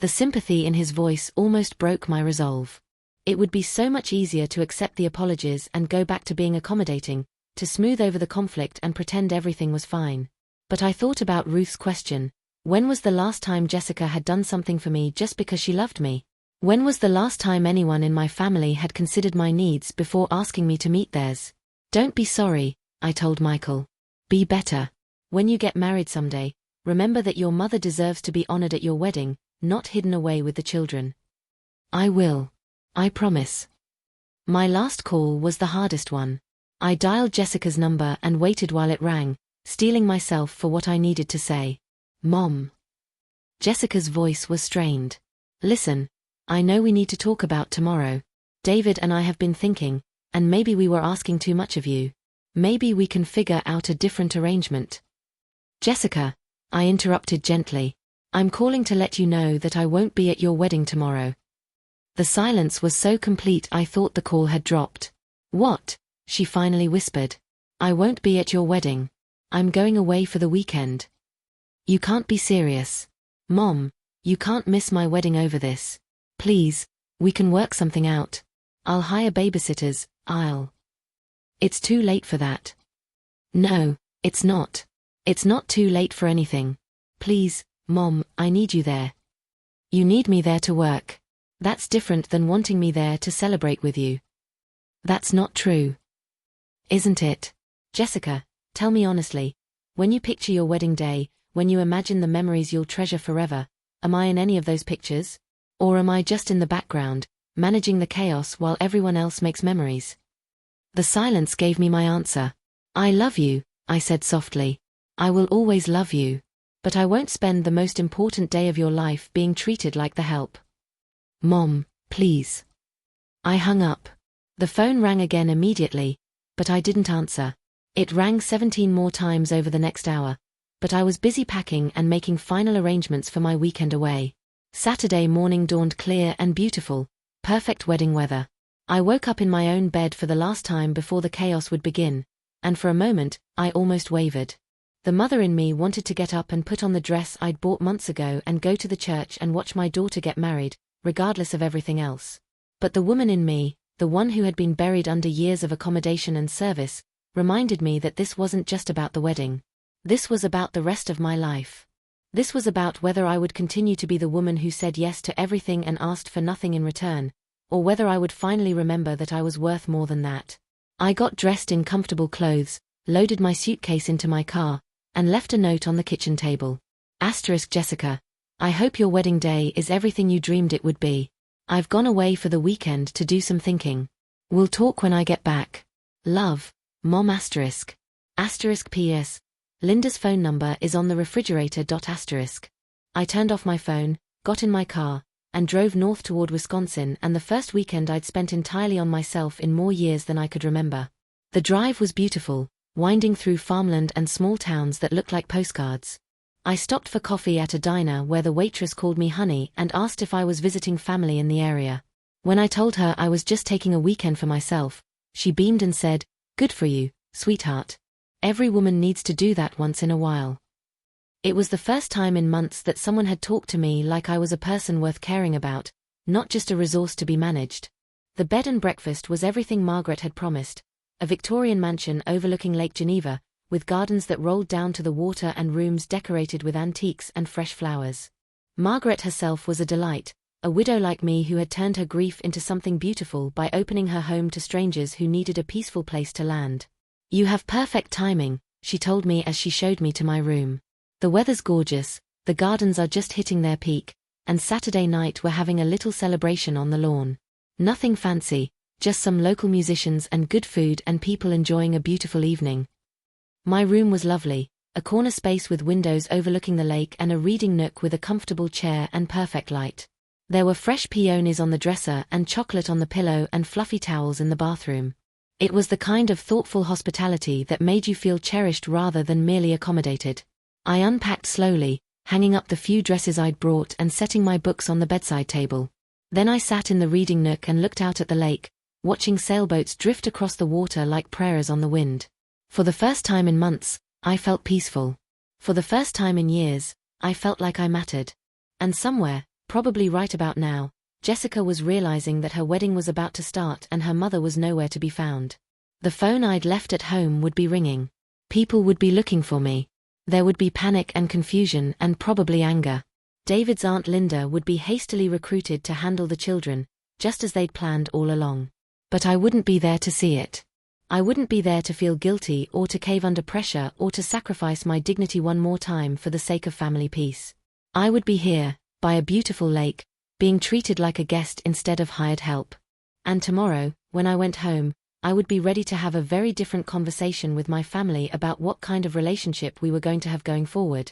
The sympathy in his voice almost broke my resolve. It would be so much easier to accept the apologies and go back to being accommodating, to smooth over the conflict and pretend everything was fine. But I thought about Ruth's question. When was the last time Jessica had done something for me just because she loved me? When was the last time anyone in my family had considered my needs before asking me to meet theirs? Don't be sorry, I told Michael. Be better. When you get married someday, remember that your mother deserves to be honored at your wedding, not hidden away with the children. I will. I promise. My last call was the hardest one. I dialed Jessica's number and waited while it rang, steeling myself for what I needed to say. Mom. Jessica's voice was strained. Listen, I know we need to talk about tomorrow. David and I have been thinking, and maybe we were asking too much of you. Maybe we can figure out a different arrangement. Jessica, I interrupted gently. I'm calling to let you know that I won't be at your wedding tomorrow. The silence was so complete I thought the call had dropped. What? She finally whispered. I won't be at your wedding. I'm going away for the weekend. You can't be serious. Mom, you can't miss my wedding over this. Please, we can work something out. I'll hire babysitters, It's too late for that. No, it's not. It's not too late for anything. Please, Mom, I need you there. You need me there to work. That's different than wanting me there to celebrate with you. That's not true. Isn't it? Jessica, tell me honestly, when you picture your wedding day, when you imagine the memories you'll treasure forever, am I in any of those pictures? Or am I just in the background, managing the chaos while everyone else makes memories? The silence gave me my answer. I love you, I said softly. I will always love you. But I won't spend the most important day of your life being treated like the help. Mom, please. I hung up. The phone rang again immediately, but I didn't answer. It rang 17 more times over the next hour, but I was busy packing and making final arrangements for my weekend away. Saturday morning dawned clear and beautiful, perfect wedding weather. I woke up in my own bed for the last time before the chaos would begin, and for a moment, I almost wavered. The mother in me wanted to get up and put on the dress I'd bought months ago and go to the church and watch my daughter get married, regardless of everything else. But the woman in me, the one who had been buried under years of accommodation and service, reminded me that this wasn't just about the wedding. This was about the rest of my life. This was about whether I would continue to be the woman who said yes to everything and asked for nothing in return, or whether I would finally remember that I was worth more than that. I got dressed in comfortable clothes, loaded my suitcase into my car, and left a note on the kitchen table. Jessica, I hope your wedding day is everything you dreamed it would be. I've gone away for the weekend to do some thinking. We'll talk when I get back. Love, Mom. P.S. Linda's phone number is on the refrigerator. I turned off my phone, got in my car, and drove north toward Wisconsin, and the first weekend I'd spent entirely on myself in more years than I could remember. The drive was beautiful, winding through farmland and small towns that looked like postcards. I stopped for coffee at a diner where the waitress called me honey and asked if I was visiting family in the area. When I told her I was just taking a weekend for myself, she beamed and said, "Good for you, sweetheart. Every woman needs to do that once in a while." It was the first time in months that someone had talked to me like I was a person worth caring about, not just a resource to be managed. The bed and breakfast was everything Margaret had promised. A Victorian mansion overlooking Lake Geneva, with gardens that rolled down to the water and rooms decorated with antiques and fresh flowers. Margaret herself was a delight, a widow like me who had turned her grief into something beautiful by opening her home to strangers who needed a peaceful place to land. "You have perfect timing," she told me as she showed me to my room. "The weather's gorgeous, the gardens are just hitting their peak, and Saturday night we're having a little celebration on the lawn. Nothing fancy, just some local musicians and good food and people enjoying a beautiful evening." My room was lovely, a corner space with windows overlooking the lake and a reading nook with a comfortable chair and perfect light. There were fresh peonies on the dresser and chocolate on the pillow and fluffy towels in the bathroom. It was the kind of thoughtful hospitality that made you feel cherished rather than merely accommodated. I unpacked slowly, hanging up the few dresses I'd brought and setting my books on the bedside table. Then I sat in the reading nook and looked out at the lake, watching sailboats drift across the water like prayers on the wind. For the first time in months, I felt peaceful. For the first time in years, I felt like I mattered. And somewhere, probably right about now, Jessica was realizing that her wedding was about to start and her mother was nowhere to be found. The phone I'd left at home would be ringing. People would be looking for me. There would be panic and confusion and probably anger. David's Aunt Linda would be hastily recruited to handle the children, just as they'd planned all along. But I wouldn't be there to see it. I wouldn't be there to feel guilty or to cave under pressure or to sacrifice my dignity one more time for the sake of family peace. I would be here, by a beautiful lake, being treated like a guest instead of hired help. And tomorrow, when I went home, I would be ready to have a very different conversation with my family about what kind of relationship we were going to have going forward.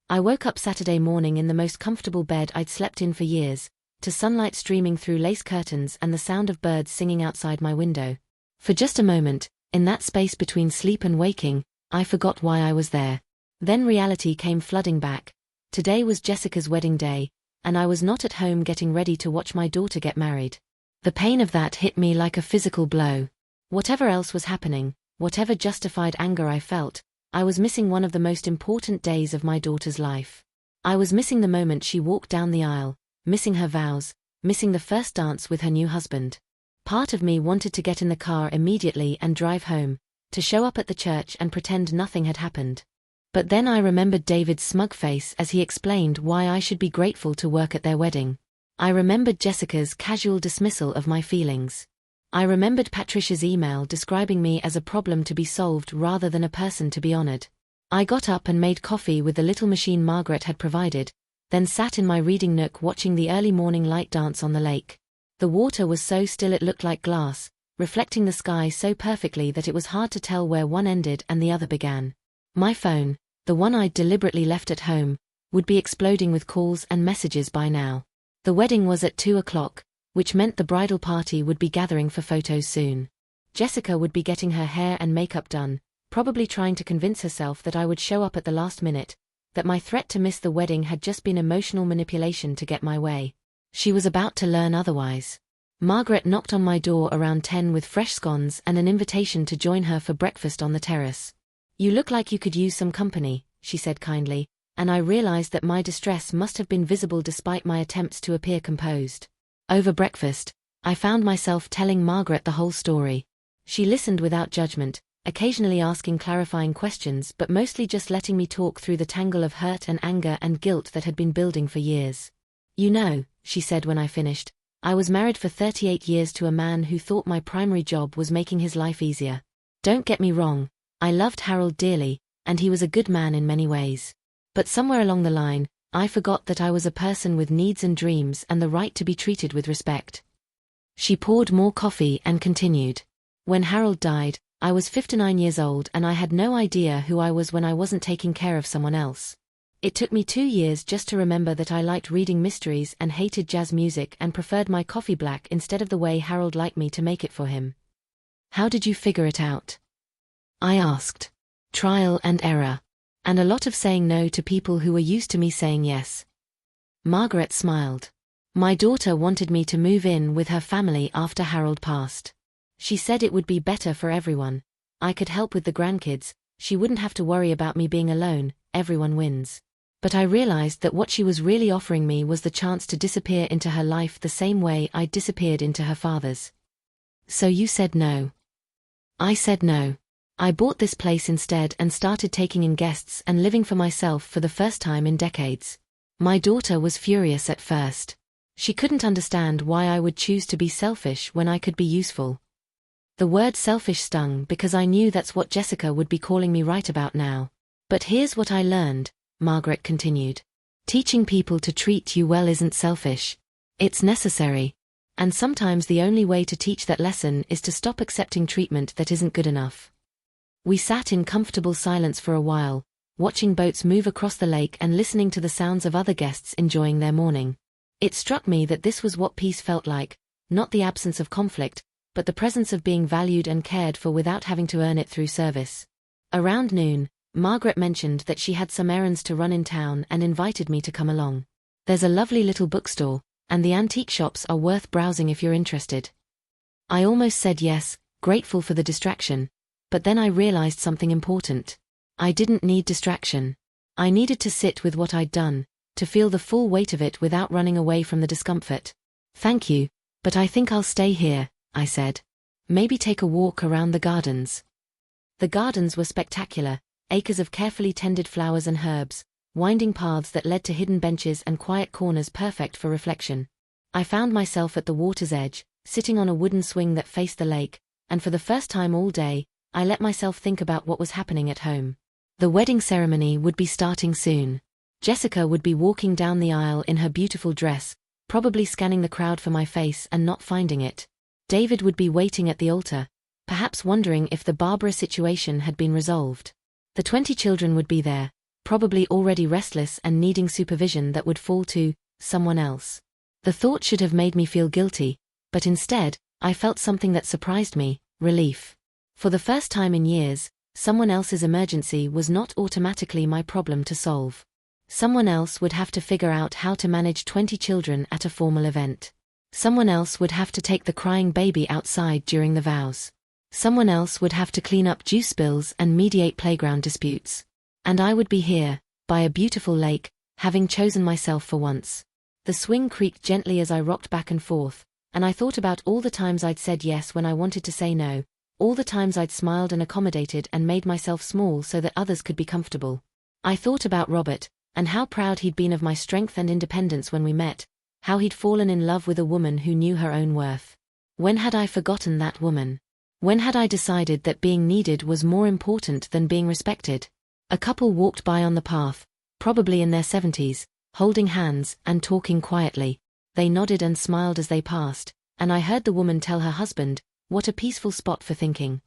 I woke up Saturday morning in the most comfortable bed I'd slept in for years, to sunlight streaming through lace curtains and the sound of birds singing outside my window. For just a moment, in that space between sleep and waking, I forgot why I was there. Then reality came flooding back. Today was Jessica's wedding day, and I was not at home getting ready to watch my daughter get married. The pain of that hit me like a physical blow. Whatever else was happening, whatever justified anger I felt, I was missing one of the most important days of my daughter's life. I was missing the moment she walked down the aisle, missing her vows, missing the first dance with her new husband. Part of me wanted to get in the car immediately and drive home, to show up at the church and pretend nothing had happened. But then I remembered David's smug face as he explained why I should be grateful to work at their wedding. I remembered Jessica's casual dismissal of my feelings. I remembered Patricia's email describing me as a problem to be solved rather than a person to be honored. I got up and made coffee with the little machine Margaret had provided, then sat in my reading nook watching the early morning light dance on the lake. The water was so still it looked like glass, reflecting the sky so perfectly that it was hard to tell where one ended and the other began. My phone, the one I'd deliberately left at home, would be exploding with calls and messages by now. The wedding was at 2 o'clock, which meant the bridal party would be gathering for photos soon. Jessica would be getting her hair and makeup done, probably trying to convince herself that I would show up at the last minute, that my threat to miss the wedding had just been emotional manipulation to get my way. She was about to learn otherwise. Margaret knocked on my door around 10 with fresh scones and an invitation to join her for breakfast on the terrace. "You look like you could use some company," she said kindly, and I realized that my distress must have been visible despite my attempts to appear composed. Over breakfast, I found myself telling Margaret the whole story. She listened without judgment, occasionally asking clarifying questions but mostly just letting me talk through the tangle of hurt and anger and guilt that had been building for years. "You know," she said when I finished, "I was married for 38 years to a man who thought my primary job was making his life easier. Don't get me wrong, I loved Harold dearly, and he was a good man in many ways. But somewhere along the line, I forgot that I was a person with needs and dreams and the right to be treated with respect." She poured more coffee and continued. "When Harold died, I was 59 years old and I had no idea who I was when I wasn't taking care of someone else. It took me 2 years just to remember that I liked reading mysteries and hated jazz music and preferred my coffee black instead of the way Harold liked me to make it for him." "How did you figure it out?" I asked. "Trial and error. And a lot of saying no to people who were used to me saying yes." Margaret smiled. "My daughter wanted me to move in with her family after Harold passed. She said it would be better for everyone. I could help with the grandkids, she wouldn't have to worry about me being alone, everyone wins. But I realized that what she was really offering me was the chance to disappear into her life the same way I disappeared into her father's." "So you said no?" I said no. I bought this place instead and started taking in guests and living for myself for the first time in decades. My daughter was furious at first. She couldn't understand why I would choose to be selfish when I could be useful. The word selfish stung because I knew that's what Jessica would be calling me right about now. "But here's what I learned," Margaret continued. "Teaching people to treat you well isn't selfish. It's necessary. And sometimes the only way to teach that lesson is to stop accepting treatment that isn't good enough." We sat in comfortable silence for a while, watching boats move across the lake and listening to the sounds of other guests enjoying their morning. It struck me that this was what peace felt like, not the absence of conflict, but the presence of being valued and cared for without having to earn it through service. Around noon, Margaret mentioned that she had some errands to run in town and invited me to come along. "There's a lovely little bookstore, and the antique shops are worth browsing if you're interested." I almost said yes, grateful for the distraction. But then I realized something important. I didn't need distraction. I needed to sit with what I'd done, to feel the full weight of it without running away from the discomfort. "Thank you, but I think I'll stay here," I said. "Maybe take a walk around the gardens." The gardens were spectacular, acres of carefully tended flowers and herbs, winding paths that led to hidden benches and quiet corners perfect for reflection. I found myself at the water's edge, sitting on a wooden swing that faced the lake, and for the first time all day, I let myself think about what was happening at home. The wedding ceremony would be starting soon. Jessica would be walking down the aisle in her beautiful dress, probably scanning the crowd for my face and not finding it. David would be waiting at the altar, perhaps wondering if the Barbara situation had been resolved. The 20 children would be there, probably already restless and needing supervision that would fall to someone else. The thought should have made me feel guilty, but instead, I felt something that surprised me: relief. For the first time in years, someone else's emergency was not automatically my problem to solve. Someone else would have to figure out how to manage 20 children at a formal event. Someone else would have to take the crying baby outside during the vows. Someone else would have to clean up juice spills and mediate playground disputes. And I would be here, by a beautiful lake, having chosen myself for once. The swing creaked gently as I rocked back and forth, and I thought about all the times I'd said yes when I wanted to say no. All the times I'd smiled and accommodated and made myself small so that others could be comfortable. I thought about Robert, and how proud he'd been of my strength and independence when we met, how he'd fallen in love with a woman who knew her own worth. When had I forgotten that woman? When had I decided that being needed was more important than being respected? A couple walked by on the path, probably in their 70s, holding hands and talking quietly. They nodded and smiled as they passed, and I heard the woman tell her husband, "What a peaceful spot for thinking."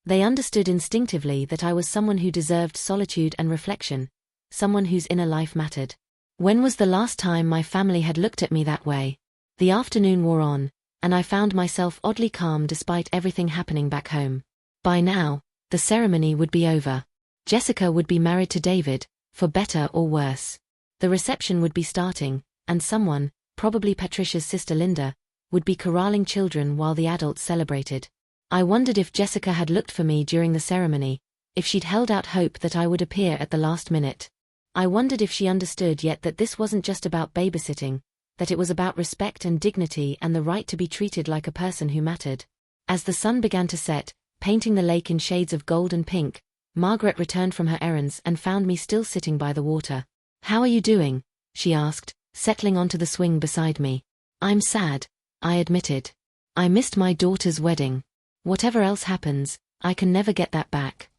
They understood instinctively that I was someone who deserved solitude and reflection, someone whose inner life mattered. When was the last time my family had looked at me that way? The afternoon wore on, and I found myself oddly calm despite everything happening back home. By now, the ceremony would be over. Jessica would be married to David, for better or worse. The reception would be starting, and someone, probably Patricia's sister Linda, would be corralling children while the adults celebrated. I wondered if Jessica had looked for me during the ceremony, if she'd held out hope that I would appear at the last minute. I wondered if she understood yet that this wasn't just about babysitting, that it was about respect and dignity and the right to be treated like a person who mattered. As the sun began to set, painting the lake in shades of gold and pink, Margaret returned from her errands and found me still sitting by the water. "How are you doing?" she asked, settling onto the swing beside me. "I'm sad," I admitted. "I missed my daughter's wedding. Whatever else happens, I can never get that back."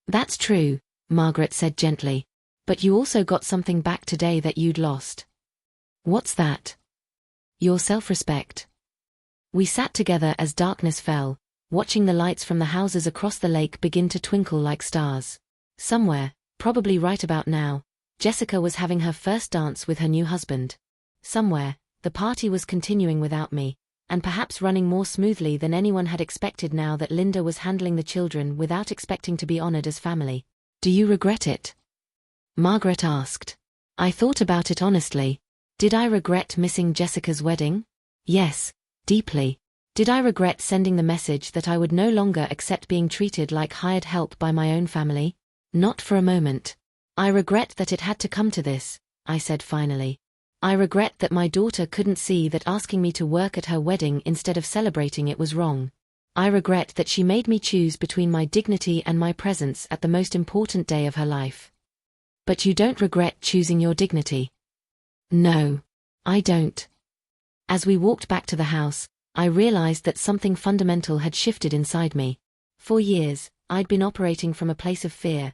"That's true," Margaret said gently. "But you also got something back today that you'd lost." "What's that?" "Your self-respect." We sat together as darkness fell, watching the lights from the houses across the lake begin to twinkle like stars. Somewhere, probably right about now, Jessica was having her first dance with her new husband. Somewhere, the party was continuing without me, and perhaps running more smoothly than anyone had expected now that Linda was handling the children without expecting to be honored as family. "Do you regret it?" Margaret asked. I thought about it honestly. Did I regret missing Jessica's wedding? Yes, deeply. Did I regret sending the message that I would no longer accept being treated like hired help by my own family? Not for a moment. "I regret that it had to come to this," I said finally. "I regret that my daughter couldn't see that asking me to work at her wedding instead of celebrating it was wrong. I regret that she made me choose between my dignity and my presence at the most important day of her life." "But you don't regret choosing your dignity?" "No, I don't." As we walked back to the house, I realized that something fundamental had shifted inside me. For years, I'd been operating from a place of fear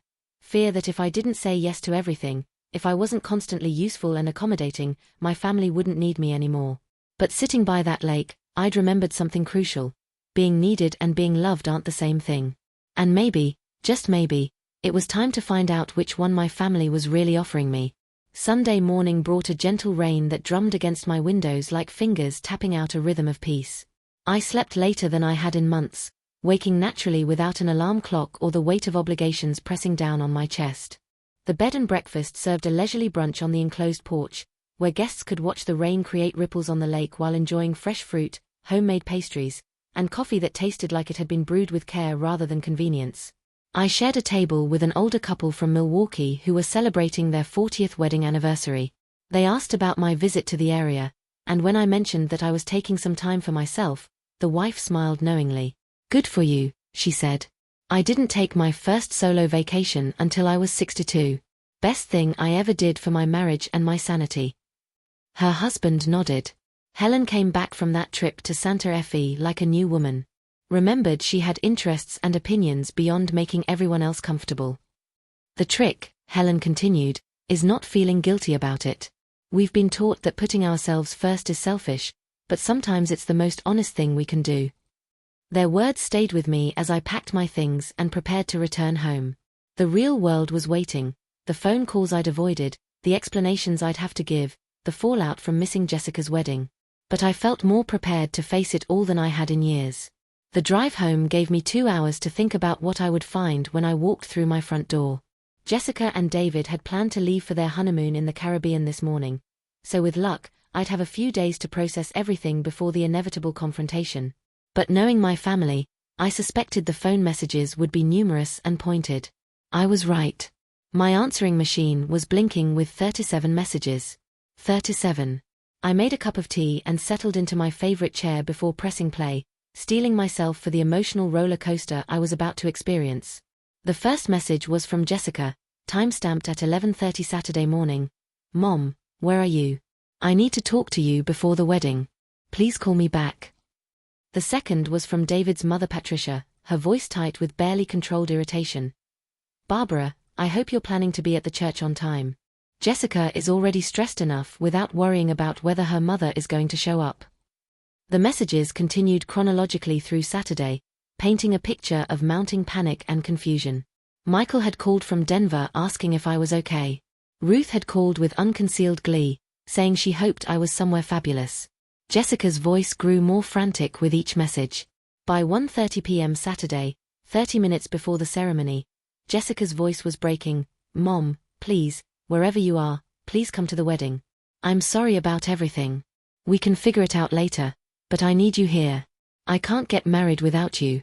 that if I didn't say yes to everything, if I wasn't constantly useful and accommodating, my family wouldn't need me anymore. But sitting by that lake, I'd remembered something crucial. Being needed and being loved aren't the same thing. And maybe, just maybe, it was time to find out which one my family was really offering me. Sunday morning brought a gentle rain that drummed against my windows like fingers tapping out a rhythm of peace. I slept later than I had in months, waking naturally without an alarm clock or the weight of obligations pressing down on my chest. The bed and breakfast served a leisurely brunch on the enclosed porch, where guests could watch the rain create ripples on the lake while enjoying fresh fruit, homemade pastries, and coffee that tasted like it had been brewed with care rather than convenience. I shared a table with an older couple from Milwaukee who were celebrating their 40th wedding anniversary. They asked about my visit to the area, and when I mentioned that I was taking some time for myself, the wife smiled knowingly. "Good for you," she said. "I didn't take my first solo vacation until I was 62. Best thing I ever did for my marriage and my sanity." Her husband nodded. Helen came back from that trip to Santa Fe like a new woman. Remembered she had interests and opinions beyond making everyone else comfortable. "The trick," Helen continued, "is not feeling guilty about it. We've been taught that putting ourselves first is selfish, but sometimes it's the most honest thing we can do." Their words stayed with me as I packed my things and prepared to return home. The real world was waiting, the phone calls I'd avoided, the explanations I'd have to give, the fallout from missing Jessica's wedding. But I felt more prepared to face it all than I had in years. The drive home gave me 2 hours to think about what I would find when I walked through my front door. Jessica and David had planned to leave for their honeymoon in the Caribbean this morning, so with luck, I'd have a few days to process everything before the inevitable confrontation. But knowing my family, I suspected the phone messages would be numerous and pointed. I was right. My answering machine was blinking with 37 messages. 37. I made a cup of tea and settled into my favorite chair before pressing play, steeling myself for the emotional roller coaster I was about to experience. The first message was from Jessica, timestamped at 11:30 Saturday morning. "Mom, where are you? I need to talk to you before the wedding. Please call me back." The second was from David's mother Patricia, her voice tight with barely controlled irritation. Barbara, I hope you're planning to be at the church on time. Jessica is already stressed enough without worrying about whether her mother is going to show up. The messages continued chronologically through Saturday, painting a picture of mounting panic and confusion. Michael had called from Denver asking if I was okay. Ruth had called with unconcealed glee, saying she hoped I was somewhere fabulous. Jessica's voice grew more frantic with each message. By 1:30 p.m. Saturday, 30 minutes before the ceremony, Jessica's voice was breaking. Mom, please, wherever you are, please come to the wedding. I'm sorry about everything. We can figure it out later, but I need you here. I can't get married without you.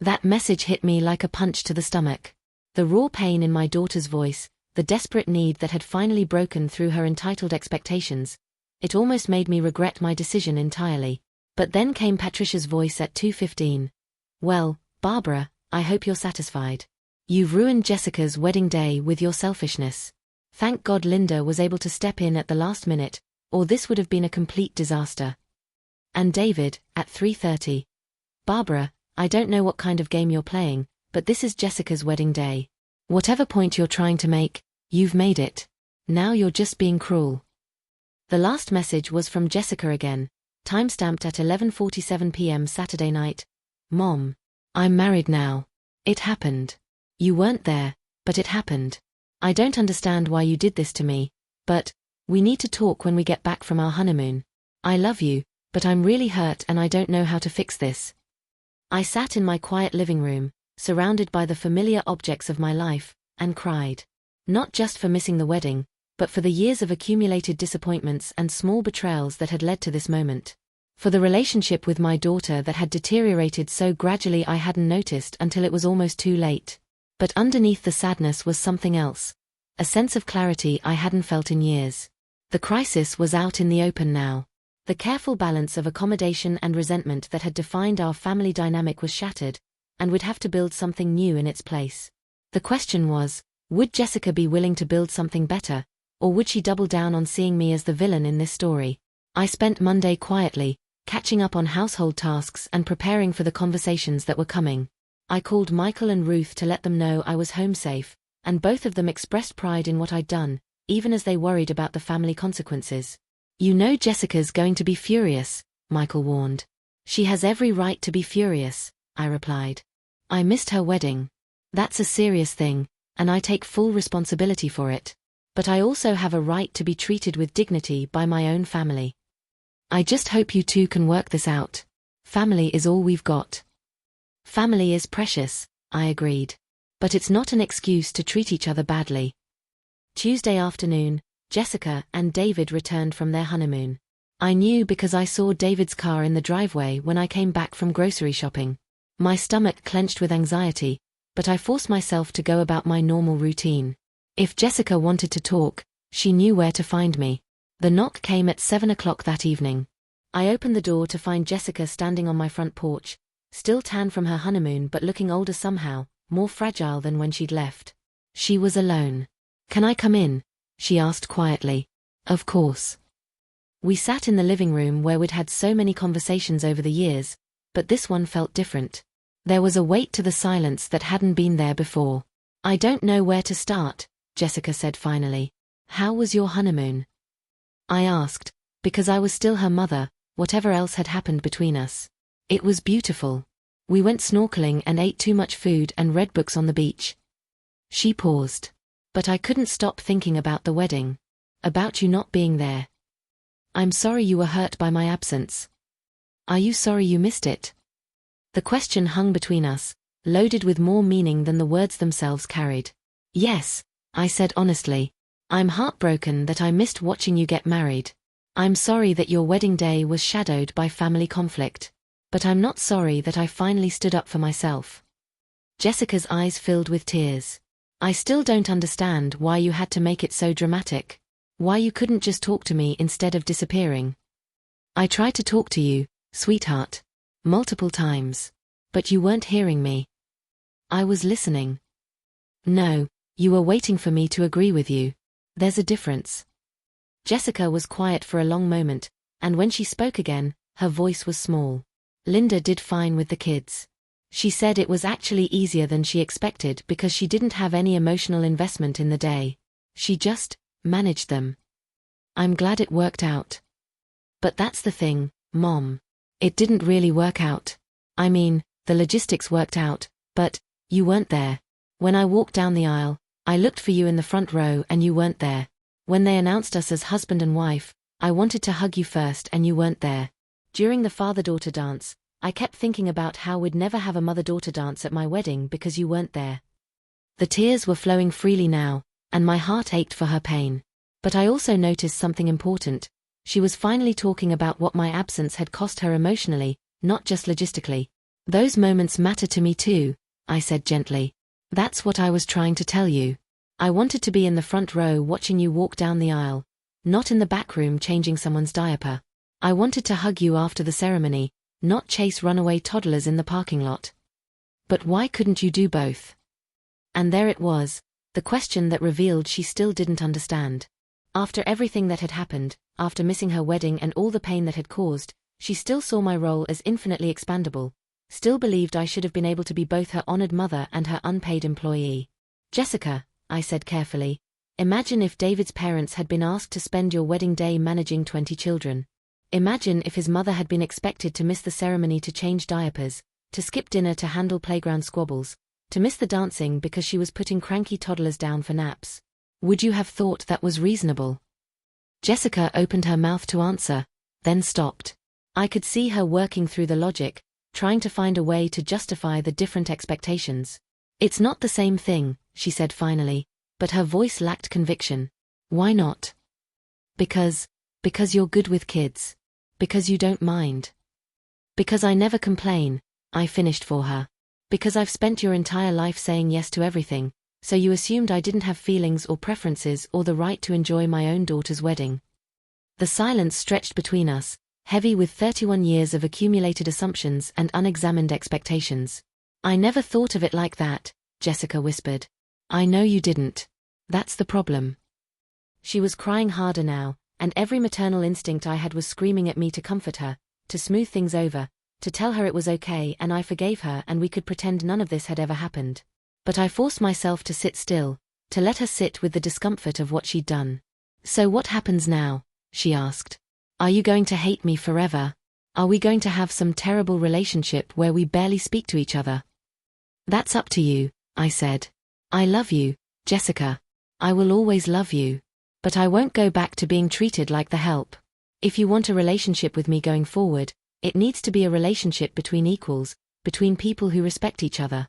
That message hit me like a punch to the stomach. The raw pain in my daughter's voice, the desperate need that had finally broken through her entitled expectations, it almost made me regret my decision entirely. But then came Patricia's voice at 2:15. Well, Barbara, I hope you're satisfied. You've ruined Jessica's wedding day with your selfishness. Thank God Linda was able to step in at the last minute, or this would have been a complete disaster. And David, at 3:30. Barbara, I don't know what kind of game you're playing, but this is Jessica's wedding day. Whatever point you're trying to make, you've made it. Now you're just being cruel. The last message was from Jessica again, timestamped at 11:47 p.m. Saturday night. Mom, I'm married now. It happened. You weren't there, but it happened. I don't understand why you did this to me, but we need to talk when we get back from our honeymoon. I love you, but I'm really hurt and I don't know how to fix this. I sat in my quiet living room, surrounded by the familiar objects of my life, and cried. Not just for missing the wedding, but for the years of accumulated disappointments and small betrayals that had led to this moment. For the relationship with my daughter that had deteriorated so gradually I hadn't noticed until it was almost too late. But underneath the sadness was something else, a sense of clarity I hadn't felt in years. The crisis was out in the open now. The careful balance of accommodation and resentment that had defined our family dynamic was shattered, and we'd have to build something new in its place. The question was, would Jessica be willing to build something better, or would she double down on seeing me as the villain in this story? I spent Monday quietly, catching up on household tasks and preparing for the conversations that were coming. I called Michael and Ruth to let them know I was home safe, and both of them expressed pride in what I'd done, even as they worried about the family consequences. You know Jessica's going to be furious, Michael warned. She has every right to be furious, I replied. I missed her wedding. That's a serious thing, and I take full responsibility for it. But I also have a right to be treated with dignity by my own family. I just hope you two can work this out. Family is all we've got. Family is precious, I agreed. But it's not an excuse to treat each other badly. Tuesday afternoon, Jessica and David returned from their honeymoon. I knew because I saw David's car in the driveway when I came back from grocery shopping. My stomach clenched with anxiety, but I forced myself to go about my normal routine. If Jessica wanted to talk, she knew where to find me. The knock came at 7 o'clock that evening. I opened the door to find Jessica standing on my front porch, still tan from her honeymoon but looking older somehow, more fragile than when she'd left. She was alone. Can I come in? She asked quietly. Of course. We sat in the living room where we'd had so many conversations over the years, but this one felt different. There was a weight to the silence that hadn't been there before. I don't know where to start, Jessica said finally. How was your honeymoon? I asked, because I was still her mother, whatever else had happened between us. It was beautiful. We went snorkeling and ate too much food and read books on the beach. She paused. But I couldn't stop thinking about the wedding. About you not being there. I'm sorry you were hurt by my absence. Are you sorry you missed it? The question hung between us, loaded with more meaning than the words themselves carried. Yes, I said honestly. I'm heartbroken that I missed watching you get married. I'm sorry that your wedding day was shadowed by family conflict. But I'm not sorry that I finally stood up for myself. Jessica's eyes filled with tears. I still don't understand why you had to make it so dramatic. Why you couldn't just talk to me instead of disappearing. I tried to talk to you, sweetheart. Multiple times. But you weren't hearing me. I was listening. No, you were waiting for me to agree with you. There's a difference. Jessica was quiet for a long moment, and when she spoke again, her voice was small. Linda did fine with the kids. She said it was actually easier than she expected because she didn't have any emotional investment in the day. She just managed them. I'm glad it worked out. But that's the thing, Mom. It didn't really work out. I mean, the logistics worked out, but you weren't there. When I walked down the aisle, I looked for you in the front row and you weren't there. When they announced us as husband and wife, I wanted to hug you first and you weren't there. During the father-daughter dance, I kept thinking about how we'd never have a mother-daughter dance at my wedding because you weren't there. The tears were flowing freely now, and my heart ached for her pain. But I also noticed something important. She was finally talking about what my absence had cost her emotionally, not just logistically. Those moments matter to me too, I said gently. That's what I was trying to tell you. I wanted to be in the front row watching you walk down the aisle, not in the back room changing someone's diaper. I wanted to hug you after the ceremony, not chase runaway toddlers in the parking lot. But why couldn't you do both? And there it was, the question that revealed she still didn't understand. After everything that had happened, after missing her wedding and all the pain that had caused, she still saw my role as infinitely expandable, still believed I should have been able to be both her honored mother and her unpaid employee. Jessica, I said carefully, imagine if David's parents had been asked to spend your wedding day managing 20 children. Imagine if his mother had been expected to miss the ceremony to change diapers, to skip dinner to handle playground squabbles, to miss the dancing because she was putting cranky toddlers down for naps. Would you have thought that was reasonable? Jessica opened her mouth to answer, then stopped. I could see her working through the logic, trying to find a way to justify the different expectations. It's not the same thing, she said finally, but her voice lacked conviction. Why not? Because you're good with kids. Because you don't mind. Because I never complain, I finished for her. Because I've spent your entire life saying yes to everything, so you assumed I didn't have feelings or preferences or the right to enjoy my own daughter's wedding. The silence stretched between us, heavy with 31 years of accumulated assumptions and unexamined expectations. I never thought of it like that, Jessica whispered. I know you didn't. That's the problem. She was crying harder now, and every maternal instinct I had was screaming at me to comfort her, to smooth things over, to tell her it was okay and I forgave her and we could pretend none of this had ever happened. But I forced myself to sit still, to let her sit with the discomfort of what she'd done. So what happens now? She asked. Are you going to hate me forever? Are we going to have some terrible relationship where we barely speak to each other? That's up to you, I said. I love you, Jessica. I will always love you. But I won't go back to being treated like the help. If you want a relationship with me going forward, it needs to be a relationship between equals, between people who respect each other.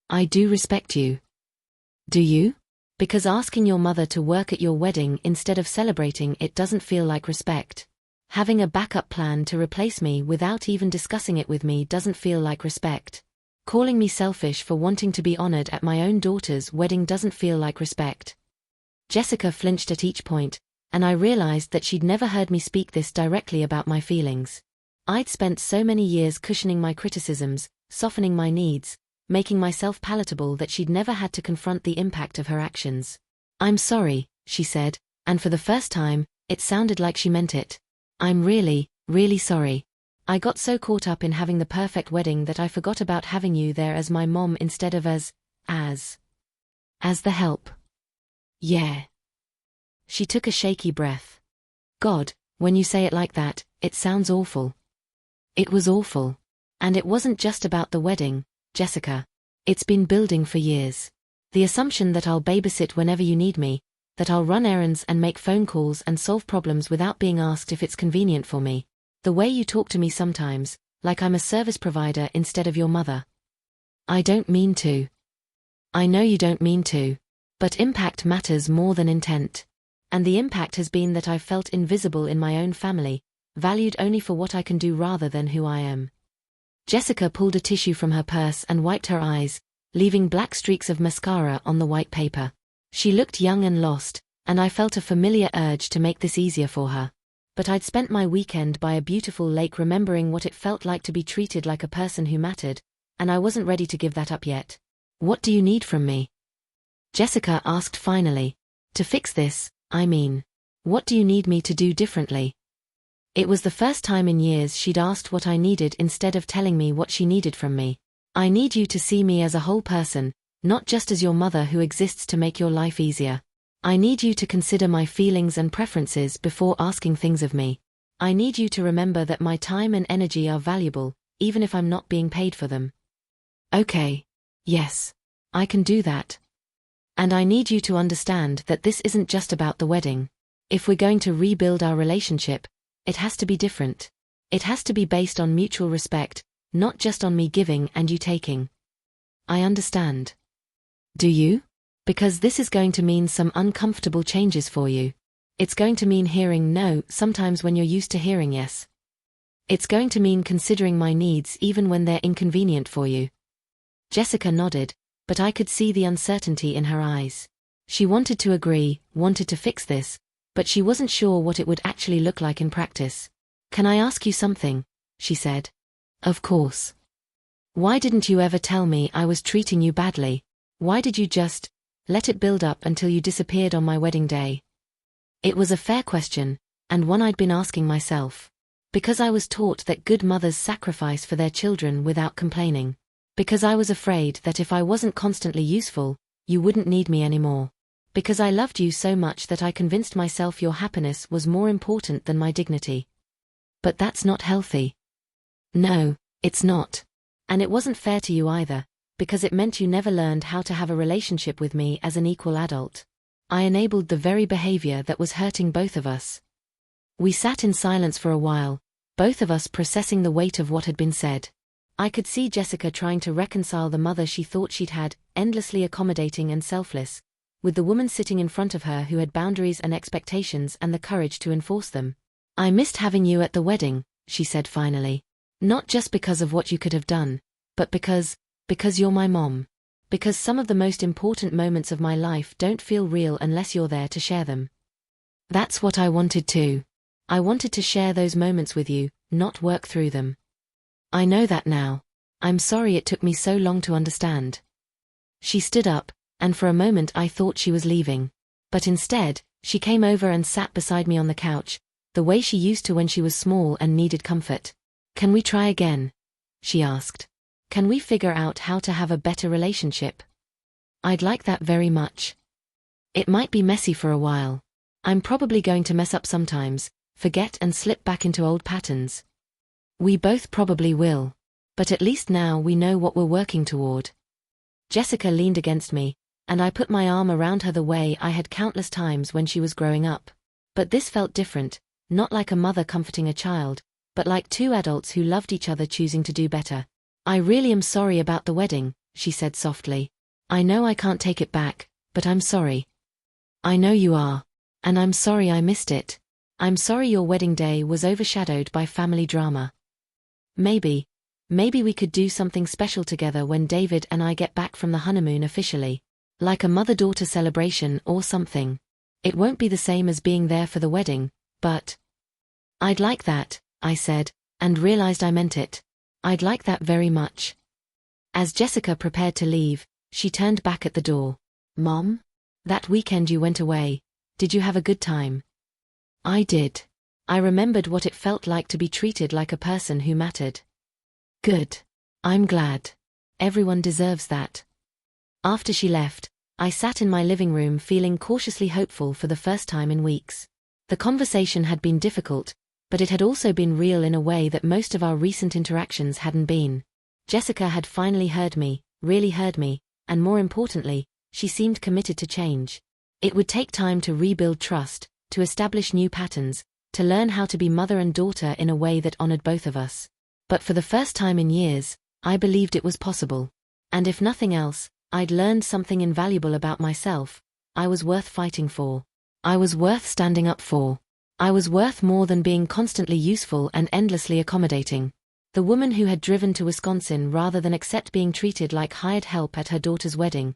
I do respect you. Do you? Because asking your mother to work at your wedding instead of celebrating it doesn't feel like respect. Having a backup plan to replace me without even discussing it with me doesn't feel like respect. Calling me selfish for wanting to be honored at my own daughter's wedding doesn't feel like respect. Jessica flinched at each point, and I realized that she'd never heard me speak this directly about my feelings. I'd spent so many years cushioning my criticisms, softening my needs, making myself palatable that she'd never had to confront the impact of her actions. I'm sorry, she said, and for the first time, it sounded like she meant it. I'm really, really sorry. I got so caught up in having the perfect wedding that I forgot about having you there as my mom instead of as the help. Yeah. She took a shaky breath. God, when you say it like that, it sounds awful. It was awful. And it wasn't just about the wedding, Jessica. It's been building for years. The assumption that I'll babysit whenever you need me, that I'll run errands and make phone calls and solve problems without being asked if it's convenient for me. The way you talk to me sometimes, like I'm a service provider instead of your mother. I don't mean to. I know you don't mean to. But impact matters more than intent. And the impact has been that I've felt invisible in my own family, valued only for what I can do rather than who I am. Jessica pulled a tissue from her purse and wiped her eyes, leaving black streaks of mascara on the white paper. She looked young and lost, and I felt a familiar urge to make this easier for her. But I'd spent my weekend by a beautiful lake remembering what it felt like to be treated like a person who mattered, and I wasn't ready to give that up yet. What do you need from me? Jessica asked finally. To fix this, I mean. What do you need me to do differently? It was the first time in years she'd asked what I needed instead of telling me what she needed from me. I need you to see me as a whole person, not just as your mother who exists to make your life easier. I need you to consider my feelings and preferences before asking things of me. I need you to remember that my time and energy are valuable, even if I'm not being paid for them. Okay. Yes. I can do that. And I need you to understand that this isn't just about the wedding. If we're going to rebuild our relationship, it has to be different. It has to be based on mutual respect, not just on me giving and you taking. I understand. Do you? Because this is going to mean some uncomfortable changes for you. It's going to mean hearing no sometimes when you're used to hearing yes. It's going to mean considering my needs even when they're inconvenient for you. Jessica nodded, but I could see the uncertainty in her eyes. She wanted to agree, wanted to fix this, but she wasn't sure what it would actually look like in practice. Can I ask you something? She said. Of course. Why didn't you ever tell me I was treating you badly? Why did you just let it build up until you disappeared on my wedding day? It was a fair question, and one I'd been asking myself. Because I was taught that good mothers sacrifice for their children without complaining. Because I was afraid that if I wasn't constantly useful, you wouldn't need me anymore. Because I loved you so much that I convinced myself your happiness was more important than my dignity. But that's not healthy. No, it's not. And it wasn't fair to you either, because it meant you never learned how to have a relationship with me as an equal adult. I enabled the very behavior that was hurting both of us. We sat in silence for a while, both of us processing the weight of what had been said. I could see Jessica trying to reconcile the mother she thought she'd had, endlessly accommodating and selfless, with the woman sitting in front of her who had boundaries and expectations and the courage to enforce them. I missed having you at the wedding, she said finally. Not just because of what you could have done, but because you're my mom. Because some of the most important moments of my life don't feel real unless you're there to share them. That's what I wanted too. I wanted to share those moments with you, not work through them. I know that now. I'm sorry it took me so long to understand. She stood up, and for a moment I thought she was leaving. But instead, she came over and sat beside me on the couch, the way she used to when she was small and needed comfort. Can we try again? She asked. Can we figure out how to have a better relationship? I'd like that very much. It might be messy for a while. I'm probably going to mess up sometimes, forget and slip back into old patterns. We both probably will. But at least now we know what we're working toward. Jessica leaned against me, and I put my arm around her the way I had countless times when she was growing up. But this felt different, not like a mother comforting a child, but like two adults who loved each other choosing to do better. I really am sorry about the wedding, she said softly. I know I can't take it back, but I'm sorry. I know you are. And I'm sorry I missed it. I'm sorry your wedding day was overshadowed by family drama. Maybe we could do something special together when David and I get back from the honeymoon officially. Like a mother-daughter celebration or something. It won't be the same as being there for the wedding, but... I'd like that, I said, and realized I meant it. I'd like that very much. As Jessica prepared to leave, she turned back at the door. Mom? That weekend you went away, did you have a good time? I did. I remembered what it felt like to be treated like a person who mattered. Good. I'm glad. Everyone deserves that. After she left, I sat in my living room feeling cautiously hopeful for the first time in weeks. The conversation had been difficult, but it had also been real in a way that most of our recent interactions hadn't been. Jessica had finally heard me, really heard me, and more importantly, she seemed committed to change. It would take time to rebuild trust, to establish new patterns, to learn how to be mother and daughter in a way that honored both of us. But for the first time in years, I believed it was possible. And if nothing else, I'd learned something invaluable about myself. I was worth fighting for. I was worth standing up for. I was worth more than being constantly useful and endlessly accommodating. The woman who had driven to Wisconsin rather than accept being treated like hired help at her daughter's wedding.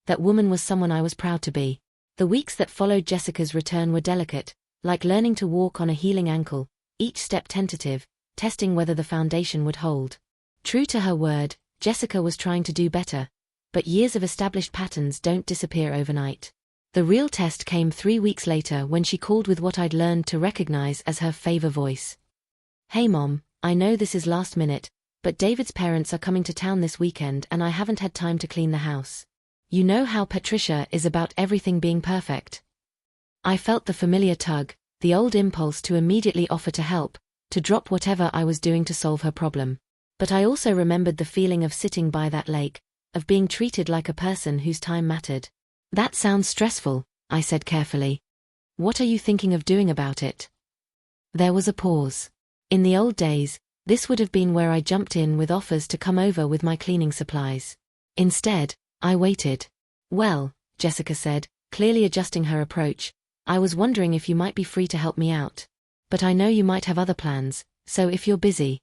That woman was someone I was proud to be. The weeks that followed Jessica's return were delicate, like learning to walk on a healing ankle, each step tentative, testing whether the foundation would hold. True to her word, Jessica was trying to do better. But years of established patterns don't disappear overnight. The real test came 3 weeks later when she called with what I'd learned to recognize as her favor voice. Hey Mom, I know this is last minute, but David's parents are coming to town this weekend and I haven't had time to clean the house. You know how Patricia is about everything being perfect. I felt the familiar tug, the old impulse to immediately offer to help, to drop whatever I was doing to solve her problem. But I also remembered the feeling of sitting by that lake, of being treated like a person whose time mattered. That sounds stressful, I said carefully. What are you thinking of doing about it? There was a pause. In the old days, this would have been where I jumped in with offers to come over with my cleaning supplies. Instead, I waited. Well, Jessica said, clearly adjusting her approach, I was wondering if you might be free to help me out. But I know you might have other plans, so if you're busy.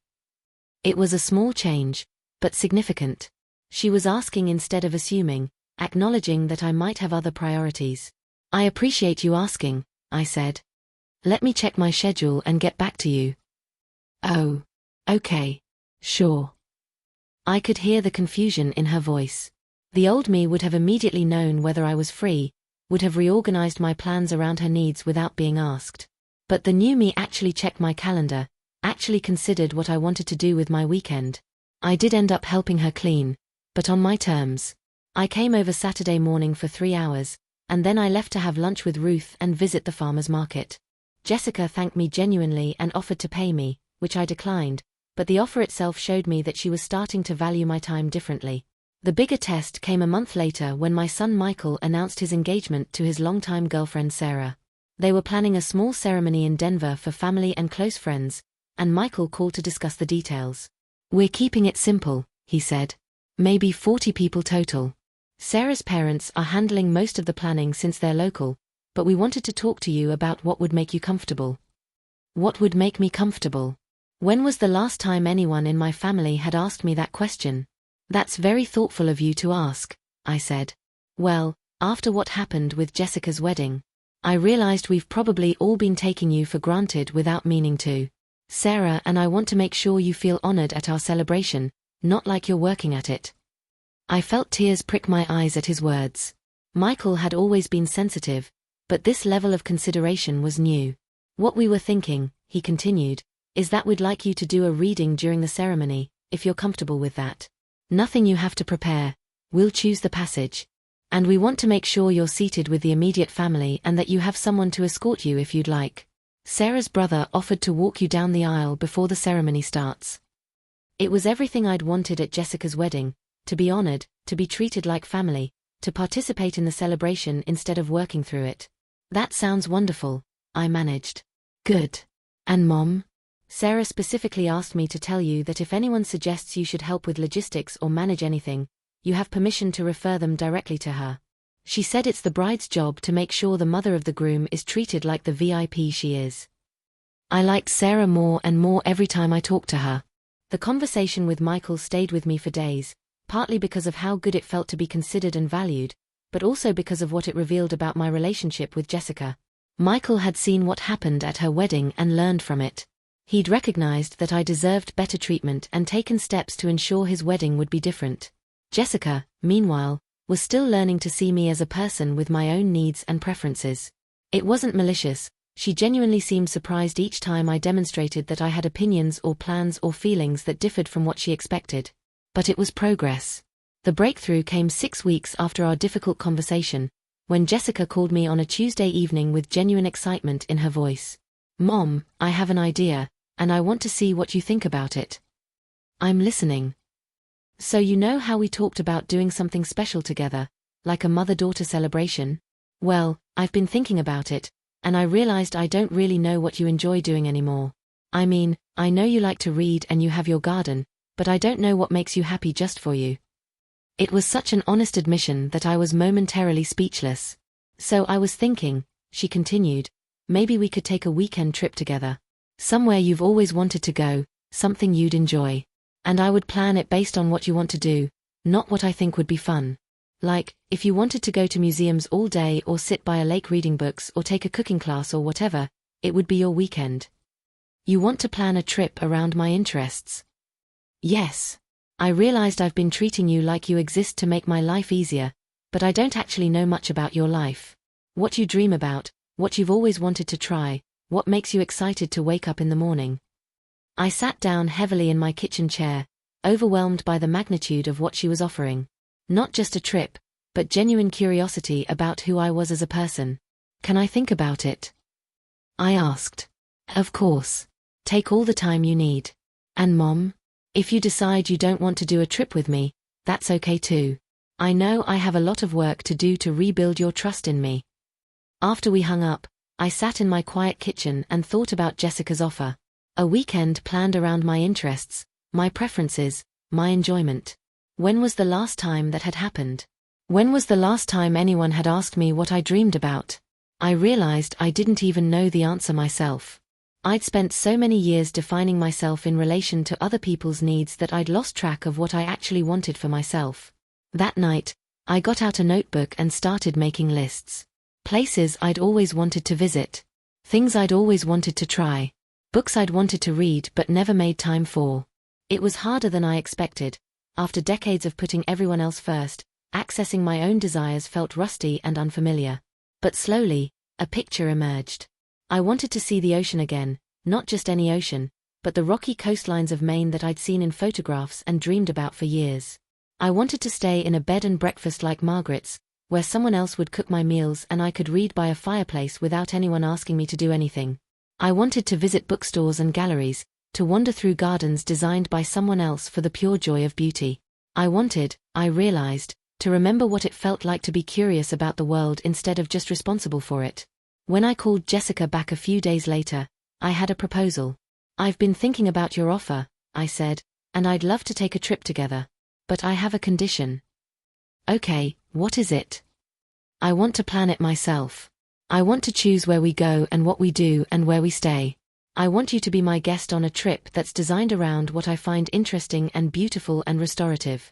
It was a small change, but significant. She was asking instead of assuming, acknowledging that I might have other priorities. I appreciate you asking, I said. Let me check my schedule and get back to you. Oh. Okay. Sure. I could hear the confusion in her voice. The old me would have immediately known whether I was free, would have reorganized my plans around her needs without being asked. But the new me actually checked my calendar, actually considered what I wanted to do with my weekend. I did end up helping her clean, but on my terms. I came over Saturday morning for 3 hours, and then I left to have lunch with Ruth and visit the farmer's market. Jessica thanked me genuinely and offered to pay me, which I declined, but the offer itself showed me that she was starting to value my time differently. The bigger test came a month later when my son Michael announced his engagement to his longtime girlfriend Sarah. They were planning a small ceremony in Denver for family and close friends, and Michael called to discuss the details. We're keeping it simple, he said. Maybe 40 people total. Sarah's parents are handling most of the planning since they're local, but we wanted to talk to you about what would make you comfortable. What would make me comfortable? When was the last time anyone in my family had asked me that question? That's very thoughtful of you to ask, I said. Well, after what happened with Jessica's wedding, I realized we've probably all been taking you for granted without meaning to. Sarah and I want to make sure you feel honored at our celebration, not like you're working at it. I felt tears prick my eyes at his words. Michael had always been sensitive, but this level of consideration was new. What we were thinking, he continued, is that we'd like you to do a reading during the ceremony, if you're comfortable with that. Nothing you have to prepare, we'll choose the passage. And we want to make sure you're seated with the immediate family and that you have someone to escort you if you'd like. Sarah's brother offered to walk you down the aisle before the ceremony starts. It was everything I'd wanted at Jessica's wedding, to be honored, to be treated like family, to participate in the celebration instead of working through it. That sounds wonderful, I managed. Good. And Mom? Sarah specifically asked me to tell you that if anyone suggests you should help with logistics or manage anything, you have permission to refer them directly to her. She said it's the bride's job to make sure the mother of the groom is treated like the VIP she is. I liked Sarah more and more every time I talked to her. The conversation with Michael stayed with me for days, partly because of how good it felt to be considered and valued, but also because of what it revealed about my relationship with Jessica. Michael had seen what happened at her wedding and learned from it. He'd recognized that I deserved better treatment and taken steps to ensure his wedding would be different. Jessica, meanwhile, was still learning to see me as a person with my own needs and preferences. It wasn't malicious, she genuinely seemed surprised each time I demonstrated that I had opinions or plans or feelings that differed from what she expected. But it was progress. The breakthrough came 6 weeks after our difficult conversation, when Jessica called me on a Tuesday evening with genuine excitement in her voice. Mom, I have an idea, and I want to see what you think about it. I'm listening. So you know how we talked about doing something special together, like a mother-daughter celebration? Well, I've been thinking about it, and I realized I don't really know what you enjoy doing anymore. I mean, I know you like to read and you have your garden, but I don't know what makes you happy just for you. It was such an honest admission that I was momentarily speechless. So I was thinking, she continued, maybe we could take a weekend trip together. Somewhere you've always wanted to go, something you'd enjoy. And I would plan it based on what you want to do, not what I think would be fun. Like, if you wanted to go to museums all day or sit by a lake reading books or take a cooking class or whatever, it would be your weekend. You want to plan a trip around my interests. Yes. I realized I've been treating you like you exist to make my life easier, but I don't actually know much about your life. What you dream about, what you've always wanted to try, what makes you excited to wake up in the morning. I sat down heavily in my kitchen chair, overwhelmed by the magnitude of what she was offering. Not just a trip, but genuine curiosity about who I was as a person. "Can I think about it?" I asked. "Of course. Take all the time you need. And Mom? If you decide you don't want to do a trip with me, that's okay too. I know I have a lot of work to do to rebuild your trust in me." After we hung up, I sat in my quiet kitchen and thought about Jessica's offer. A weekend planned around my interests, my preferences, my enjoyment. When was the last time that had happened? When was the last time anyone had asked me what I dreamed about? I realized I didn't even know the answer myself. I'd spent so many years defining myself in relation to other people's needs that I'd lost track of what I actually wanted for myself. That night, I got out a notebook and started making lists. Places I'd always wanted to visit. Things I'd always wanted to try. Books I'd wanted to read but never made time for. It was harder than I expected. After decades of putting everyone else first, accessing my own desires felt rusty and unfamiliar. But slowly, a picture emerged. I wanted to see the ocean again, not just any ocean, but the rocky coastlines of Maine that I'd seen in photographs and dreamed about for years. I wanted to stay in a bed and breakfast like Margaret's, where someone else would cook my meals and I could read by a fireplace without anyone asking me to do anything. I wanted to visit bookstores and galleries, to wander through gardens designed by someone else for the pure joy of beauty. I wanted, I realized, to remember what it felt like to be curious about the world instead of just responsible for it. When I called Jessica back a few days later, I had a proposal. "I've been thinking about your offer," I said, "and I'd love to take a trip together. But I have a condition." "Okay, what is it?" "I want to plan it myself. I want to choose where we go and what we do and where we stay. I want you to be my guest on a trip that's designed around what I find interesting and beautiful and restorative."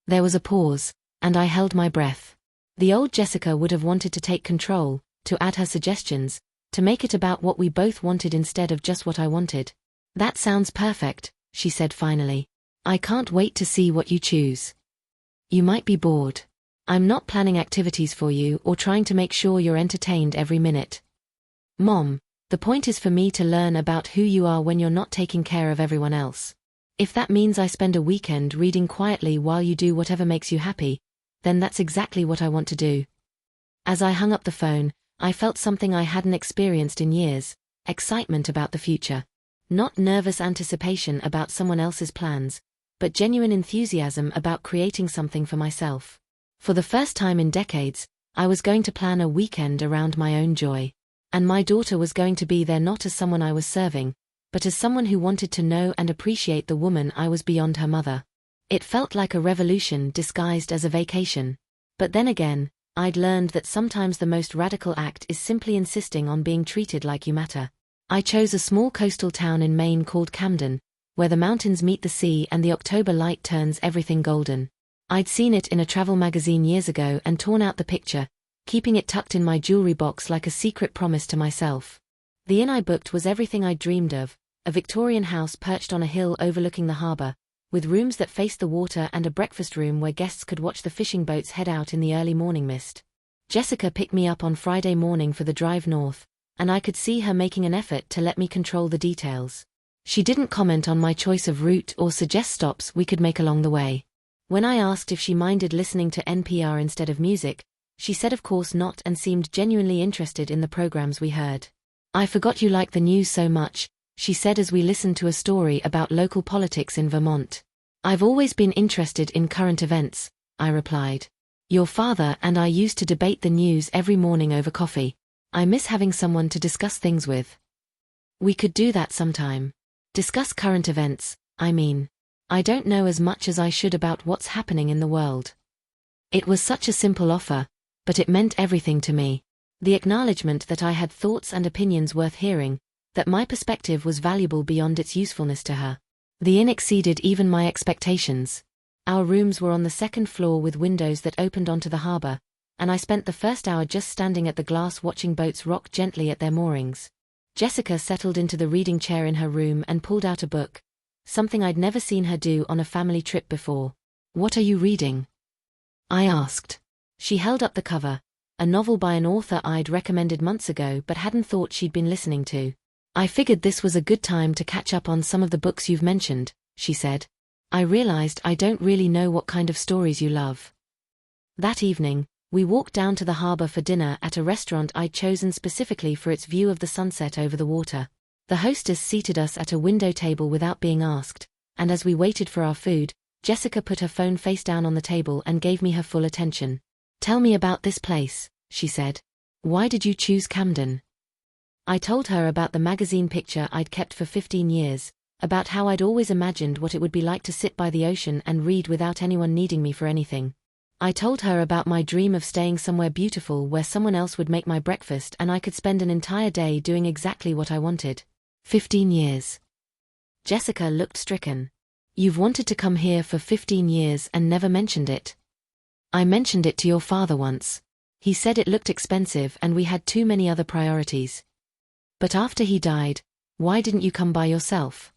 There was a pause, and I held my breath. The old Jessica would have wanted to take control, to add her suggestions, to make it about what we both wanted instead of just what I wanted. "That sounds perfect," she said finally. "I can't wait to see what you choose. You might be bored. I'm not planning activities for you or trying to make sure you're entertained every minute. Mom, the point is for me to learn about who you are when you're not taking care of everyone else. If that means I spend a weekend reading quietly while you do whatever makes you happy, then that's exactly what I want to do." As I hung up the phone, I felt something I hadn't experienced in years: excitement about the future. Not nervous anticipation about someone else's plans, but genuine enthusiasm about creating something for myself. For the first time in decades, I was going to plan a weekend around my own joy. And my daughter was going to be there not as someone I was serving, but as someone who wanted to know and appreciate the woman I was beyond her mother. It felt like a revolution disguised as a vacation. But then again, I'd learned that sometimes the most radical act is simply insisting on being treated like you matter. I chose a small coastal town in Maine called Camden, where the mountains meet the sea and the October light turns everything golden. I'd seen it in a travel magazine years ago and torn out the picture, keeping it tucked in my jewelry box like a secret promise to myself. The inn I booked was everything I'd dreamed of: a Victorian house perched on a hill overlooking the harbor, with rooms that faced the water and a breakfast room where guests could watch the fishing boats head out in the early morning mist. Jessica picked me up on Friday morning for the drive north, and I could see her making an effort to let me control the details. She didn't comment on my choice of route or suggest stops we could make along the way. When I asked if she minded listening to NPR instead of music, she said of course not and seemed genuinely interested in the programs we heard. "I forgot you like the news so much," she said as we listened to a story about local politics in Vermont. "I've always been interested in current events," I replied. "Your father and I used to debate the news every morning over coffee. I miss having someone to discuss things with." "We could do that sometime. Discuss current events, I mean. I don't know as much as I should about what's happening in the world." It was such a simple offer, but it meant everything to me. The acknowledgement that I had thoughts and opinions worth hearing, that my perspective was valuable beyond its usefulness to her. The inn exceeded even my expectations. Our rooms were on the second floor with windows that opened onto the harbor, and I spent the first hour just standing at the glass watching boats rock gently at their moorings. Jessica settled into the reading chair in her room and pulled out a book, something I'd never seen her do on a family trip before. "What are you reading?" I asked. She held up the cover, a novel by an author I'd recommended months ago but hadn't thought she'd been listening to. I figured this was a good time to catch up on some of the books you've mentioned, she said. I realized I don't really know what kind of stories you love. That evening, we walked down to the harbor for dinner at a restaurant I'd chosen specifically for its view of the sunset over the water. The hostess seated us at a window table without being asked, and as we waited for our food, Jessica put her phone face down on the table and gave me her full attention. Tell me about this place, she said. Why did you choose Camden? I told her about the magazine picture I'd kept for 15 years, about how I'd always imagined what it would be like to sit by the ocean and read without anyone needing me for anything. I told her about my dream of staying somewhere beautiful where someone else would make my breakfast and I could spend an entire day doing exactly what I wanted. 15 years. Jessica looked stricken. You've wanted to come here for 15 years and never mentioned it. I mentioned it to your father once. He said it looked expensive and we had too many other priorities. But after he died, why didn't you come by yourself?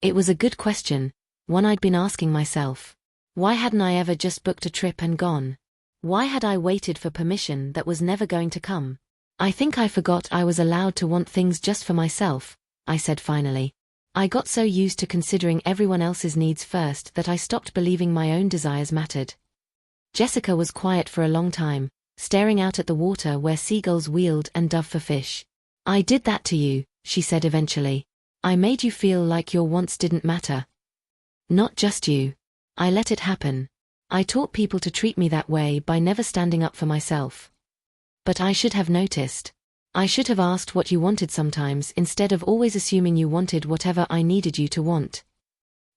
It was a good question, one I'd been asking myself. Why hadn't I ever just booked a trip and gone? Why had I waited for permission that was never going to come? I think I forgot I was allowed to want things just for myself, I said finally. I got so used to considering everyone else's needs first that I stopped believing my own desires mattered. Jessica was quiet for a long time, staring out at the water where seagulls wheeled and dove for fish. I did that to you, she said eventually. I made you feel like your wants didn't matter. Not just you. I let it happen. I taught people to treat me that way by never standing up for myself. But I should have noticed. I should have asked what you wanted sometimes instead of always assuming you wanted whatever I needed you to want.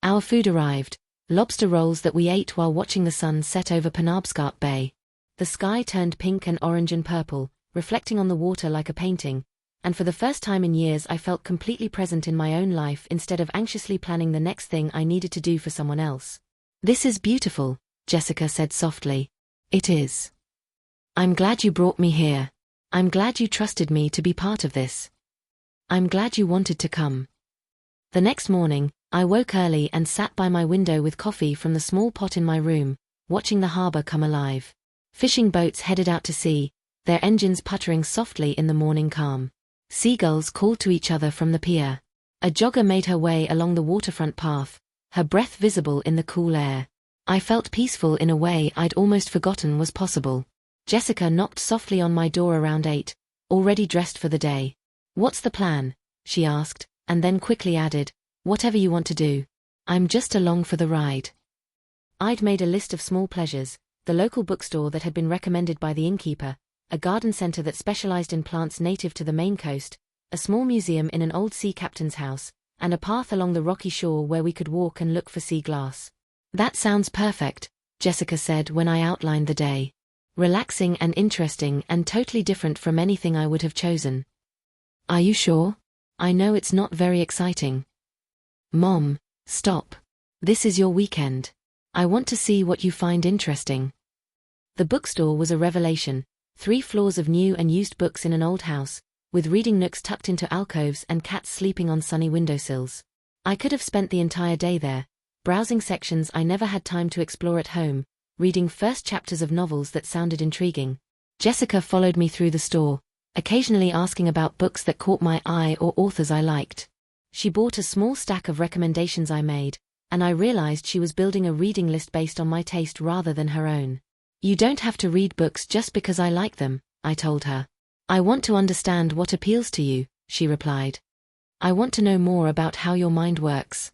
Our food arrived, lobster rolls that we ate while watching the sun set over Penobscot Bay. The sky turned pink and orange and purple, reflecting on the water like a painting, and for the first time in years I felt completely present in my own life instead of anxiously planning the next thing I needed to do for someone else. This is beautiful, Jessica said softly. It is. I'm glad you brought me here. I'm glad you trusted me to be part of this. I'm glad you wanted to come. The next morning, I woke early and sat by my window with coffee from the small pot in my room, watching the harbor come alive. Fishing boats headed out to sea, their engines puttering softly in the morning calm. Seagulls called to each other from the pier. A jogger made her way along the waterfront path, her breath visible in the cool air. I felt peaceful in a way I'd almost forgotten was possible. Jessica knocked softly on my door around 8, already dressed for the day. What's the plan? She asked, and then quickly added, whatever you want to do. I'm just along for the ride. I'd made a list of small pleasures, the local bookstore that had been recommended by the innkeeper, a garden center that specialized in plants native to the Maine coast, a small museum in an old sea captain's house, and a path along the rocky shore where we could walk and look for sea glass. That sounds perfect, Jessica said when I outlined the day. Relaxing and interesting and totally different from anything I would have chosen. Are you sure? I know it's not very exciting. Mom, stop. This is your weekend. I want to see what you find interesting. The bookstore was a revelation, 3 floors of new and used books in an old house, with reading nooks tucked into alcoves and cats sleeping on sunny windowsills. I could have spent the entire day there, browsing sections I never had time to explore at home, reading first chapters of novels that sounded intriguing. Jessica followed me through the store, occasionally asking about books that caught my eye or authors I liked. She bought a small stack of recommendations I made, and I realized she was building a reading list based on my taste rather than her own. You don't have to read books just because I like them, I told her. I want to understand what appeals to you, she replied. I want to know more about how your mind works.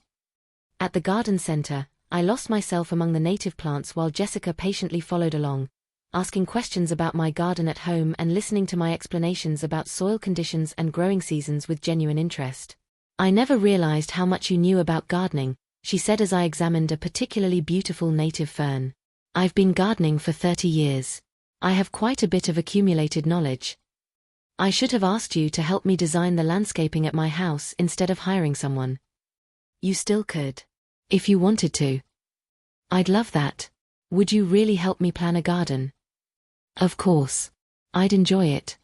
At the garden center, I lost myself among the native plants while Jessica patiently followed along, asking questions about my garden at home and listening to my explanations about soil conditions and growing seasons with genuine interest. I never realized how much you knew about gardening, she said as I examined a particularly beautiful native fern. I've been gardening for 30 years. I have quite a bit of accumulated knowledge. I should have asked you to help me design the landscaping at my house instead of hiring someone. You still could. If you wanted to. I'd love that. Would you really help me plan a garden? Of course. I'd enjoy it.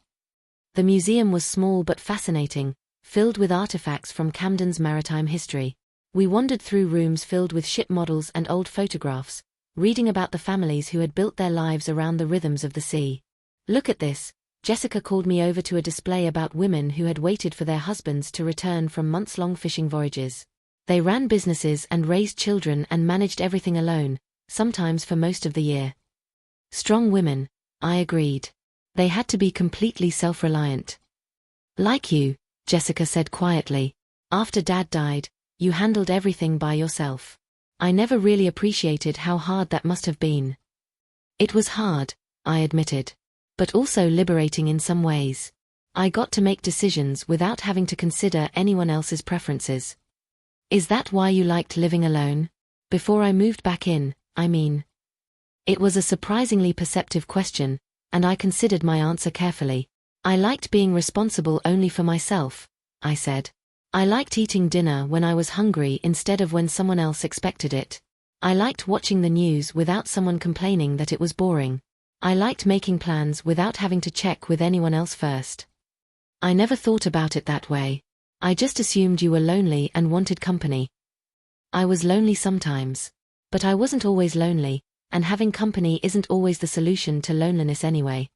The museum was small but fascinating, filled with artifacts from Camden's maritime history. We wandered through rooms filled with ship models and old photographs, reading about the families who had built their lives around the rhythms of the sea. Look at this, Jessica called me over to a display about women who had waited for their husbands to return from months-long fishing voyages. They ran businesses and raised children and managed everything alone, sometimes for most of the year. Strong women, I agreed. They had to be completely self-reliant. Like you, Jessica said quietly. After Dad died, you handled everything by yourself. I never really appreciated how hard that must have been. It was hard, I admitted. But also liberating in some ways. I got to make decisions without having to consider anyone else's preferences. Is that why you liked living alone? Before I moved back in, I mean. It was a surprisingly perceptive question, and I considered my answer carefully. I liked being responsible only for myself, I said. I liked eating dinner when I was hungry instead of when someone else expected it. I liked watching the news without someone complaining that it was boring. I liked making plans without having to check with anyone else first. I never thought about it that way. I just assumed you were lonely and wanted company. I was lonely sometimes. But I wasn't always lonely, and having company isn't always the solution to loneliness anyway.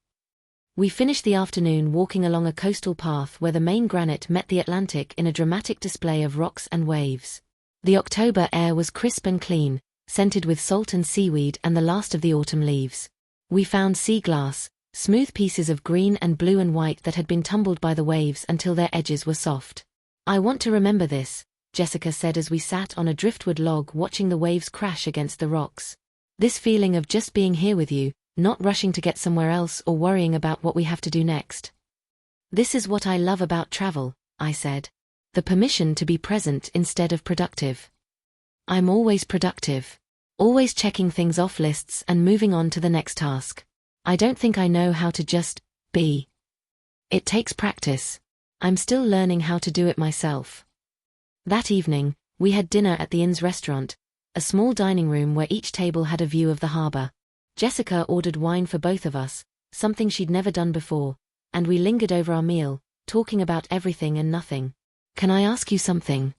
We finished the afternoon walking along a coastal path where the Maine granite met the Atlantic in a dramatic display of rocks and waves. The October air was crisp and clean, scented with salt and seaweed and the last of the autumn leaves. We found sea glass, smooth pieces of green and blue and white that had been tumbled by the waves until their edges were soft. I want to remember this, Jessica said as we sat on a driftwood log watching the waves crash against the rocks. This feeling of just being here with you, not rushing to get somewhere else or worrying about what we have to do next. This is what I love about travel, I said. The permission to be present instead of productive. I'm always productive. Always checking things off lists and moving on to the next task. I don't think I know how to just be. It takes practice. I'm still learning how to do it myself. That evening, we had dinner at the inn's restaurant, a small dining room where each table had a view of the harbor. Jessica ordered wine for both of us, something she'd never done before, and we lingered over our meal, talking about everything and nothing. Can I ask you something?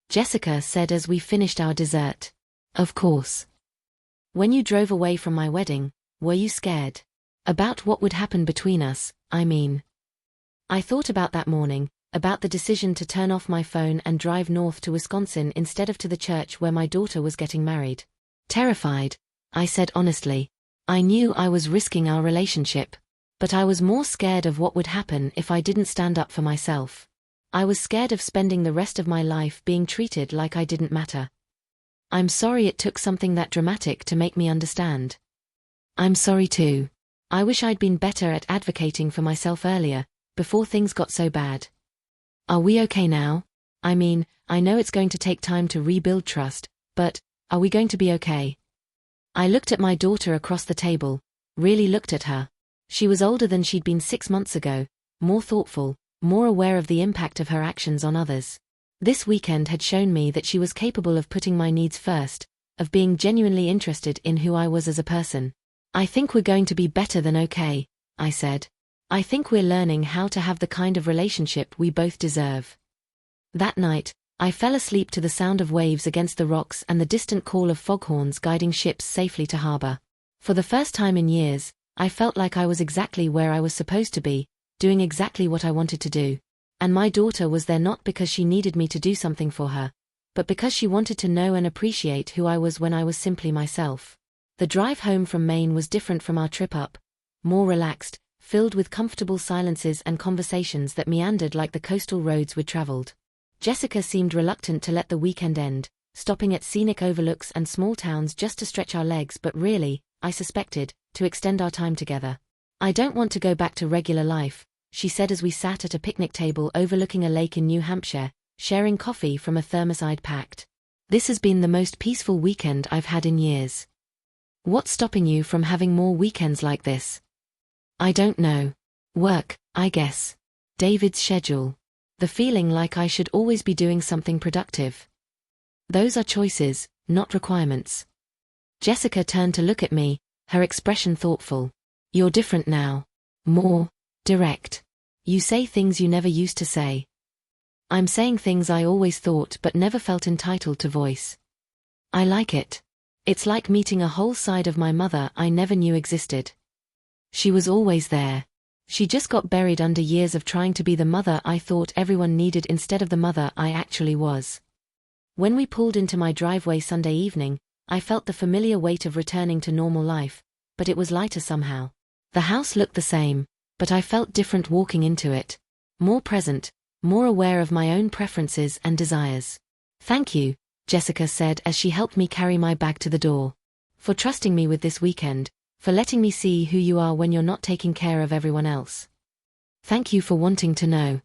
Jessica said as we finished our dessert. Of course. When you drove away from my wedding, were you scared? About what would happen between us, I mean. I thought about that morning, about the decision to turn off my phone and drive north to Wisconsin instead of to the church where my daughter was getting married. Terrified, I said honestly. I knew I was risking our relationship. But I was more scared of what would happen if I didn't stand up for myself. I was scared of spending the rest of my life being treated like I didn't matter. I'm sorry it took something that dramatic to make me understand. I'm sorry too. I wish I'd been better at advocating for myself earlier, before things got so bad. Are we okay now? I mean, I know it's going to take time to rebuild trust, but are we going to be okay? I looked at my daughter across the table, really looked at her. She was older than she'd been 6 months ago, more thoughtful, more aware of the impact of her actions on others. This weekend had shown me that she was capable of putting my needs first, of being genuinely interested in who I was as a person. I think we're going to be better than okay, I said. I think we're learning how to have the kind of relationship we both deserve. That night, I fell asleep to the sound of waves against the rocks and the distant call of foghorns guiding ships safely to harbor. For the first time in years, I felt like I was exactly where I was supposed to be, doing exactly what I wanted to do. And my daughter was there not because she needed me to do something for her, but because she wanted to know and appreciate who I was when I was simply myself. The drive home from Maine was different from our trip up, more relaxed, filled with comfortable silences and conversations that meandered like the coastal roads we'd traveled. Jessica seemed reluctant to let the weekend end, stopping at scenic overlooks and small towns just to stretch our legs, but really, I suspected, to extend our time together. I don't want to go back to regular life, she said as we sat at a picnic table overlooking a lake in New Hampshire, sharing coffee from a thermos I'd packed. This has been the most peaceful weekend I've had in years. What's stopping you from having more weekends like this? I don't know. Work, I guess. David's schedule. The feeling like I should always be doing something productive. Those are choices, not requirements. Jessica turned to look at me, her expression thoughtful. You're different now. More direct. You say things you never used to say. I'm saying things I always thought but never felt entitled to voice. I like it. It's like meeting a whole side of my mother I never knew existed. She was always there. She just got buried under years of trying to be the mother I thought everyone needed instead of the mother I actually was. When we pulled into my driveway Sunday evening, I felt the familiar weight of returning to normal life, but it was lighter somehow. The house looked the same, but I felt different walking into it. More present, more aware of my own preferences and desires. "Thank you," Jessica said as she helped me carry my bag to the door. "For trusting me with this weekend, for letting me see who you are when you're not taking care of everyone else. Thank you for wanting to know."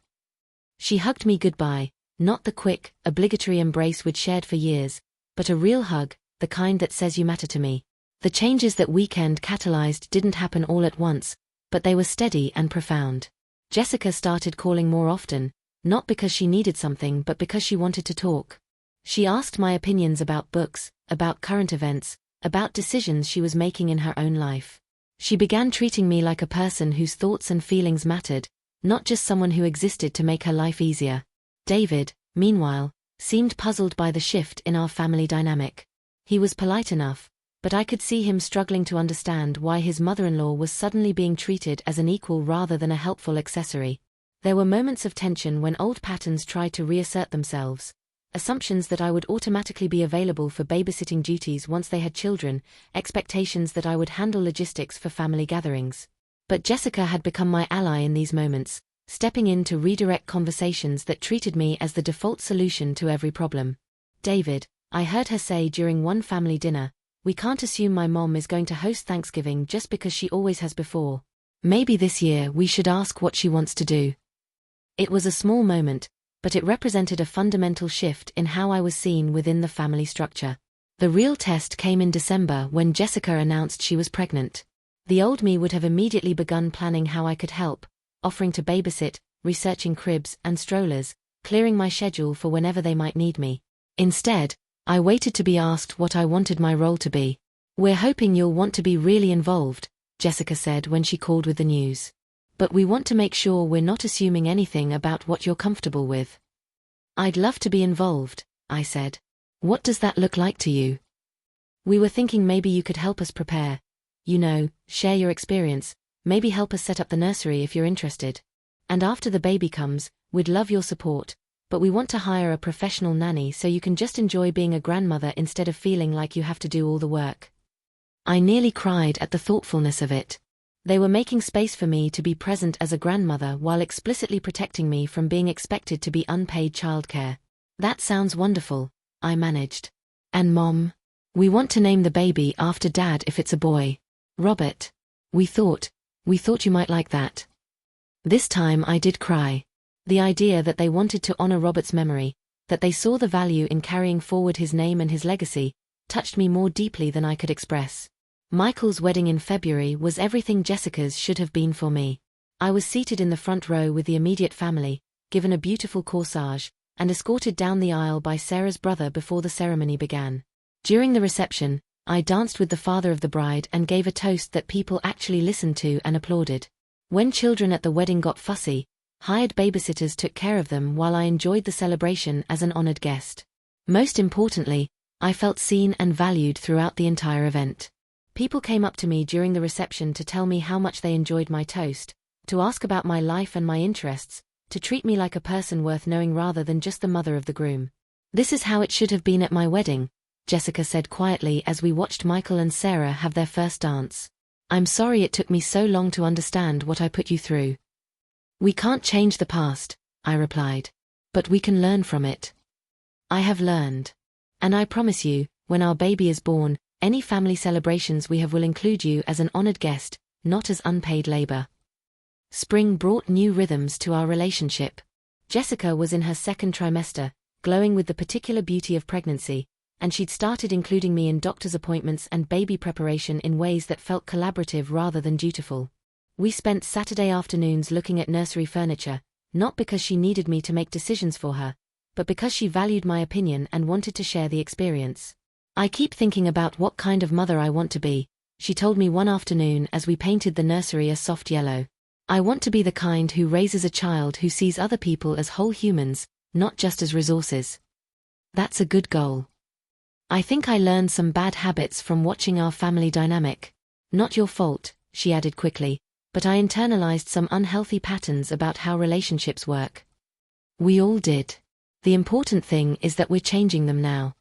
She hugged me goodbye, not the quick, obligatory embrace we'd shared for years, but a real hug, the kind that says you matter to me. The changes that weekend catalyzed didn't happen all at once, but they were steady and profound. Jessica started calling more often, not because she needed something but because she wanted to talk. She asked my opinions about books, about current events, about decisions she was making in her own life. She began treating me like a person whose thoughts and feelings mattered, not just someone who existed to make her life easier. David, meanwhile, seemed puzzled by the shift in our family dynamic. He was polite enough, but I could see him struggling to understand why his mother-in-law was suddenly being treated as an equal rather than a helpful accessory. There were moments of tension when old patterns tried to reassert themselves. Assumptions that I would automatically be available for babysitting duties once they had children, expectations that I would handle logistics for family gatherings. But Jessica had become my ally in these moments, stepping in to redirect conversations that treated me as the default solution to every problem. "David," I heard her say during one family dinner, "we can't assume my mom is going to host Thanksgiving just because she always has before. Maybe this year we should ask what she wants to do." It was a small moment, but it represented a fundamental shift in how I was seen within the family structure. The real test came in December when Jessica announced she was pregnant. The old me would have immediately begun planning how I could help, offering to babysit, researching cribs and strollers, clearing my schedule for whenever they might need me. Instead, I waited to be asked what I wanted my role to be. "We're hoping you'll want to be really involved," Jessica said when she called with the news. "But we want to make sure we're not assuming anything about what you're comfortable with." "I'd love to be involved," I said. "What does that look like to you?" "We were thinking maybe you could help us prepare. Share your experience, maybe help us set up the nursery if you're interested. And after the baby comes, we'd love your support, but we want to hire a professional nanny so you can just enjoy being a grandmother instead of feeling like you have to do all the work." I nearly cried at the thoughtfulness of it. They were making space for me to be present as a grandmother while explicitly protecting me from being expected to be unpaid childcare. "That sounds wonderful," I managed. "And Mom? We want to name the baby after Dad if it's a boy. Robert. We thought you might like that." This time I did cry. The idea that they wanted to honor Robert's memory, that they saw the value in carrying forward his name and his legacy, touched me more deeply than I could express. Michael's wedding in February was everything Jessica's should have been for me. I was seated in the front row with the immediate family, given a beautiful corsage, and escorted down the aisle by Sarah's brother before the ceremony began. During the reception, I danced with the father of the bride and gave a toast that people actually listened to and applauded. When children at the wedding got fussy, hired babysitters took care of them while I enjoyed the celebration as an honored guest. Most importantly, I felt seen and valued throughout the entire event. People came up to me during the reception to tell me how much they enjoyed my toast, to ask about my life and my interests, to treat me like a person worth knowing rather than just the mother of the groom. "This is how it should have been at my wedding," Jessica said quietly as we watched Michael and Sarah have their first dance. "I'm sorry it took me so long to understand what I put you through." "We can't change the past," I replied. "But we can learn from it." I have learned. And I promise you, when our baby is born, any family celebrations we have will include you as an honored guest, not as unpaid labor. Spring brought new rhythms to our relationship. Jessica was in her second trimester, glowing with the particular beauty of pregnancy, and she'd started including me in doctor's appointments and baby preparation in ways that felt collaborative rather than dutiful. We spent Saturday afternoons looking at nursery furniture, not because she needed me to make decisions for her, but because she valued my opinion and wanted to share the experience. "I keep thinking about what kind of mother I want to be," she told me one afternoon as we painted the nursery a soft yellow. "I want to be the kind who raises a child who sees other people as whole humans, not just as resources." That's a good goal. I think I learned some bad habits from watching our family dynamic. "Not your fault," she added quickly, but I internalized some unhealthy patterns about how relationships work. We all did. The important thing is that we're changing them now.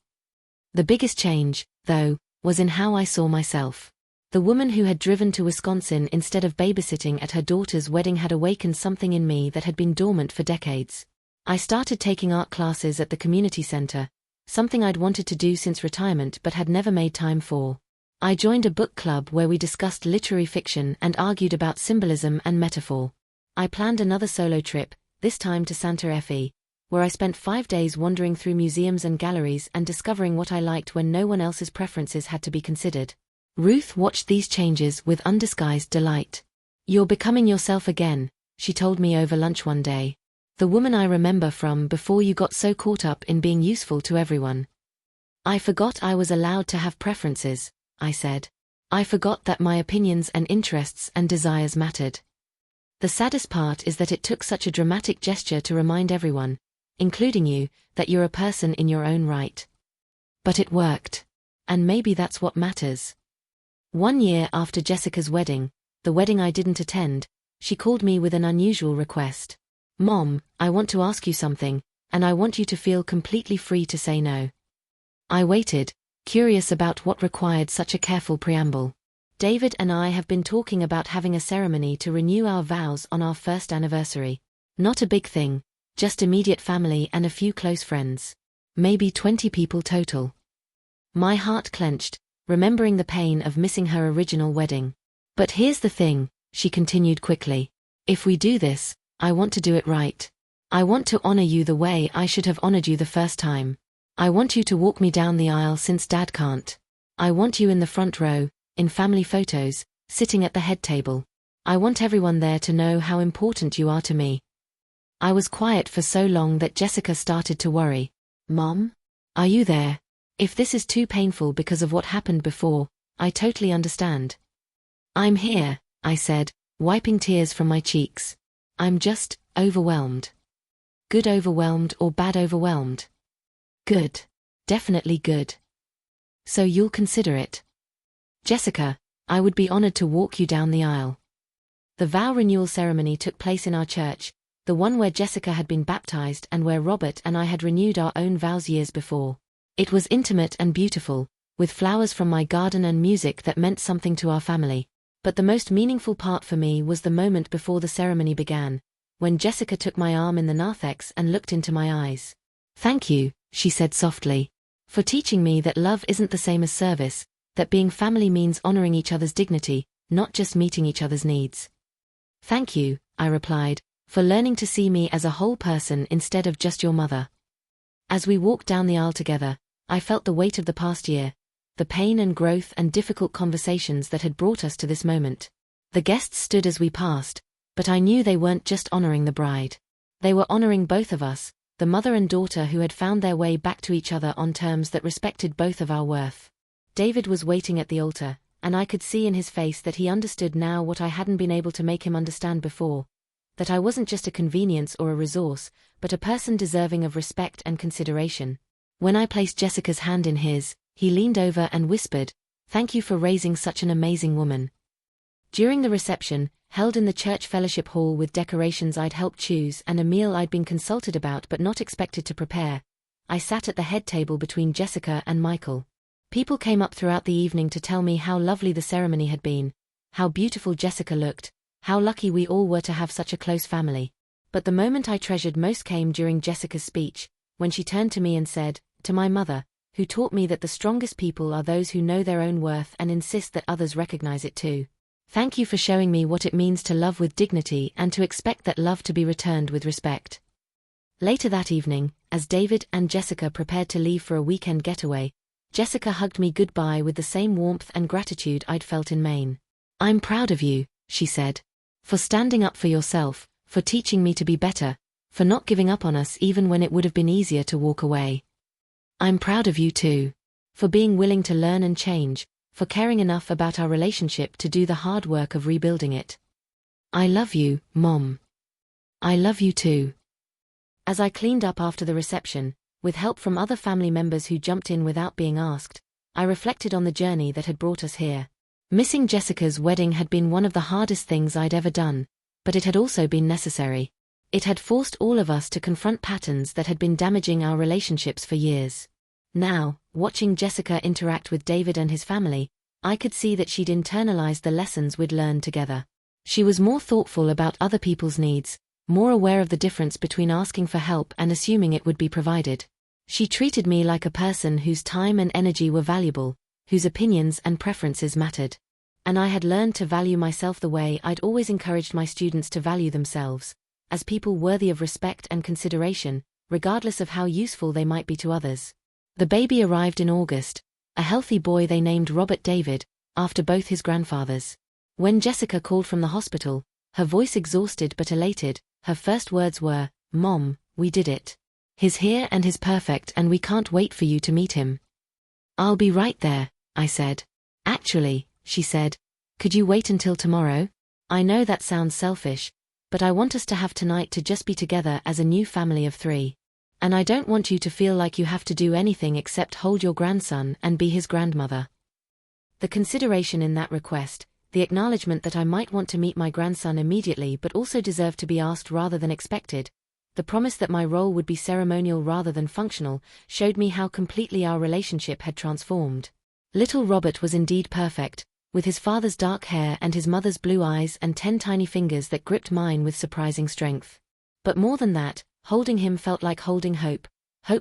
The biggest change, though, was in how I saw myself. The woman who had driven to Wisconsin instead of babysitting at her daughter's wedding had awakened something in me that had been dormant for decades. I started taking art classes at the community center, something I'd wanted to do since retirement but had never made time for. I joined a book club where we discussed literary fiction and argued about symbolism and metaphor. I planned another solo trip, this time to Santa Fe, where I spent 5 days wandering through museums and galleries and discovering what I liked when no one else's preferences had to be considered. Ruth watched these changes with undisguised delight. "You're becoming yourself again," she told me over lunch one day. "The woman I remember from before you got so caught up in being useful to everyone." "I forgot I was allowed to have preferences," I said. "I forgot that my opinions and interests and desires mattered." The saddest part is that it took such a dramatic gesture to remind everyone, including you, that you're a person in your own right. But it worked. And maybe that's what matters. 1 year after Jessica's wedding, the wedding I didn't attend, she called me with an unusual request. "Mom, I want to ask you something, and I want you to feel completely free to say no." I waited, curious about what required such a careful preamble. "David and I have been talking about having a ceremony to renew our vows on our first anniversary. Not a big thing, just immediate family and a few close friends. Maybe 20 people total." My heart clenched, remembering the pain of missing her original wedding. "But here's the thing," she continued quickly. "If we do this, I want to do it right. I want to honor you the way I should have honored you the first time. I want you to walk me down the aisle since Dad can't. I want you in the front row, in family photos, sitting at the head table. I want everyone there to know how important you are to me." I was quiet for so long that Jessica started to worry. "Mom? Are you there? If this is too painful because of what happened before, I totally understand." "I'm here," I said, wiping tears from my cheeks. "I'm just overwhelmed." "Good overwhelmed or bad overwhelmed?" "Good. Definitely good." "So you'll consider it?" "Jessica, I would be honored to walk you down the aisle." The vow renewal ceremony took place in our church, the one where Jessica had been baptized and where Robert and I had renewed our own vows years before. It was intimate and beautiful, with flowers from my garden and music that meant something to our family. But the most meaningful part for me was the moment before the ceremony began, when Jessica took my arm in the narthex and looked into my eyes. "Thank you," she said softly, "for teaching me that love isn't the same as service, that being family means honoring each other's dignity, not just meeting each other's needs." "Thank you," I replied, "for learning to see me as a whole person instead of just your mother." As we walked down the aisle together, I felt the weight of the past year, the pain and growth and difficult conversations that had brought us to this moment. The guests stood as we passed, but I knew they weren't just honoring the bride. They were honoring both of us, the mother and daughter who had found their way back to each other on terms that respected both of our worth. David was waiting at the altar, and I could see in his face that he understood now what I hadn't been able to make him understand before, that I wasn't just a convenience or a resource, but a person deserving of respect and consideration. When I placed Jessica's hand in his, he leaned over and whispered, "Thank you for raising such an amazing woman." During the reception, held in the church fellowship hall with decorations I'd helped choose and a meal I'd been consulted about but not expected to prepare, I sat at the head table between Jessica and Michael. People came up throughout the evening to tell me how lovely the ceremony had been, how beautiful Jessica looked, how lucky we all were to have such a close family. But the moment I treasured most came during Jessica's speech, when she turned to me and said, "To my mother, who taught me that the strongest people are those who know their own worth and insist that others recognize it too. Thank you for showing me what it means to love with dignity and to expect that love to be returned with respect." Later that evening, as David and Jessica prepared to leave for a weekend getaway, Jessica hugged me goodbye with the same warmth and gratitude I'd felt in Maine. "I'm proud of you," she said, "for standing up for yourself, for teaching me to be better, for not giving up on us even when it would have been easier to walk away. I'm proud of you too, for being willing to learn and change, for caring enough about our relationship to do the hard work of rebuilding it. I love you, Mom. I love you too." As I cleaned up after the reception, with help from other family members who jumped in without being asked, I reflected on the journey that had brought us here. Missing Jessica's wedding had been one of the hardest things I'd ever done, but it had also been necessary. It had forced all of us to confront patterns that had been damaging our relationships for years. Now, watching Jessica interact with David and his family, I could see that she'd internalized the lessons we'd learned together. She was more thoughtful about other people's needs, more aware of the difference between asking for help and assuming it would be provided. She treated me like a person whose time and energy were valuable, whose opinions and preferences mattered. And I had learned to value myself the way I'd always encouraged my students to value themselves, as people worthy of respect and consideration, regardless of how useful they might be to others. The baby arrived in August, a healthy boy they named Robert David, after both his grandfathers. When Jessica called from the hospital, her voice exhausted but elated, her first words were, "Mom, we did it. He's here and he's perfect and we can't wait for you to meet him." "I'll be right there," I said. "Actually," she said, "could you wait until tomorrow? I know that sounds selfish, but I want us to have tonight to just be together as a new family of 3. And I don't want you to feel like you have to do anything except hold your grandson and be his grandmother." The consideration in that request, the acknowledgement that I might want to meet my grandson immediately but also deserved to be asked rather than expected, the promise that my role would be ceremonial rather than functional, showed me how completely our relationship had transformed. Little Robert was indeed perfect, with his father's dark hair and his mother's blue eyes and 10 tiny fingers that gripped mine with surprising strength. But more than that, holding him felt like holding hope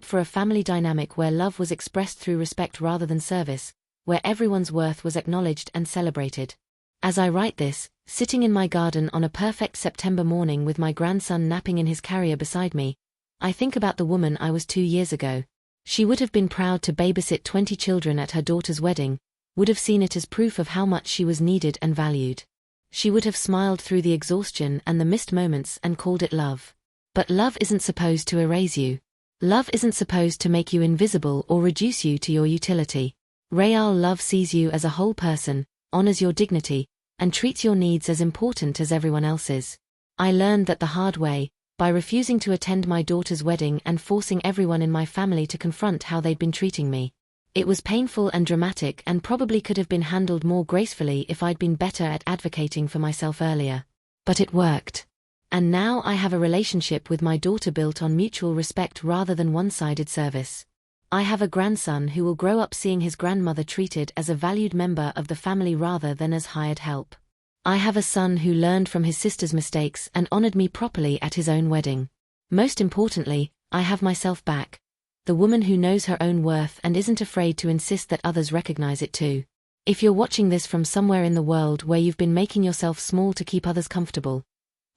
for a family dynamic where love was expressed through respect rather than service, where everyone's worth was acknowledged and celebrated. As I write this, sitting in my garden on a perfect September morning with my grandson napping in his carrier beside me, I think about the woman I was 2 years ago. She would have been proud to babysit 20 children at her daughter's wedding, would have seen it as proof of how much she was needed and valued. She would have smiled through the exhaustion and the missed moments and called it love. But love isn't supposed to erase you. Love isn't supposed to make you invisible or reduce you to your utility. Real love sees you as a whole person, honors your dignity, and treats your needs as important as everyone else's. I learned that the hard way, by refusing to attend my daughter's wedding and forcing everyone in my family to confront how they'd been treating me. It was painful and dramatic and probably could have been handled more gracefully if I'd been better at advocating for myself earlier. But it worked. And now I have a relationship with my daughter built on mutual respect rather than one-sided service. I have a grandson who will grow up seeing his grandmother treated as a valued member of the family rather than as hired help. I have a son who learned from his sister's mistakes and honored me properly at his own wedding. Most importantly, I have myself back, the woman who knows her own worth and isn't afraid to insist that others recognize it too. If you're watching this from somewhere in the world where you've been making yourself small to keep others comfortable,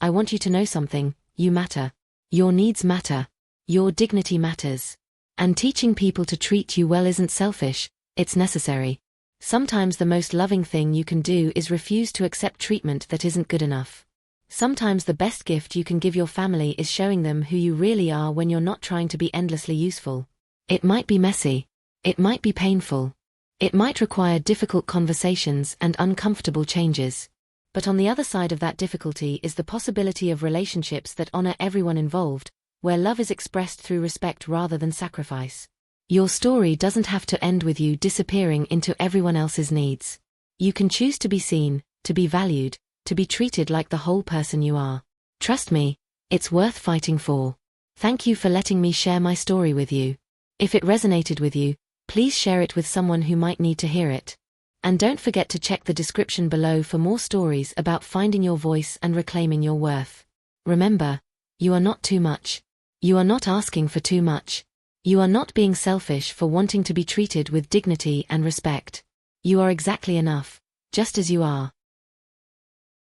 I want you to know something: you matter. Your needs matter. Your dignity matters. And teaching people to treat you well isn't selfish, it's necessary. Sometimes the most loving thing you can do is refuse to accept treatment that isn't good enough. Sometimes the best gift you can give your family is showing them who you really are when you're not trying to be endlessly useful. It might be messy. It might be painful. It might require difficult conversations and uncomfortable changes. But on the other side of that difficulty is the possibility of relationships that honor everyone involved, where love is expressed through respect rather than sacrifice. Your story doesn't have to end with you disappearing into everyone else's needs. You can choose to be seen, to be valued, to be treated like the whole person you are. Trust me, it's worth fighting for. Thank you for letting me share my story with you. If it resonated with you, please share it with someone who might need to hear it. And don't forget to check the description below for more stories about finding your voice and reclaiming your worth. Remember, you are not too much. You are not asking for too much. You are not being selfish for wanting to be treated with dignity and respect. You are exactly enough, just as you are.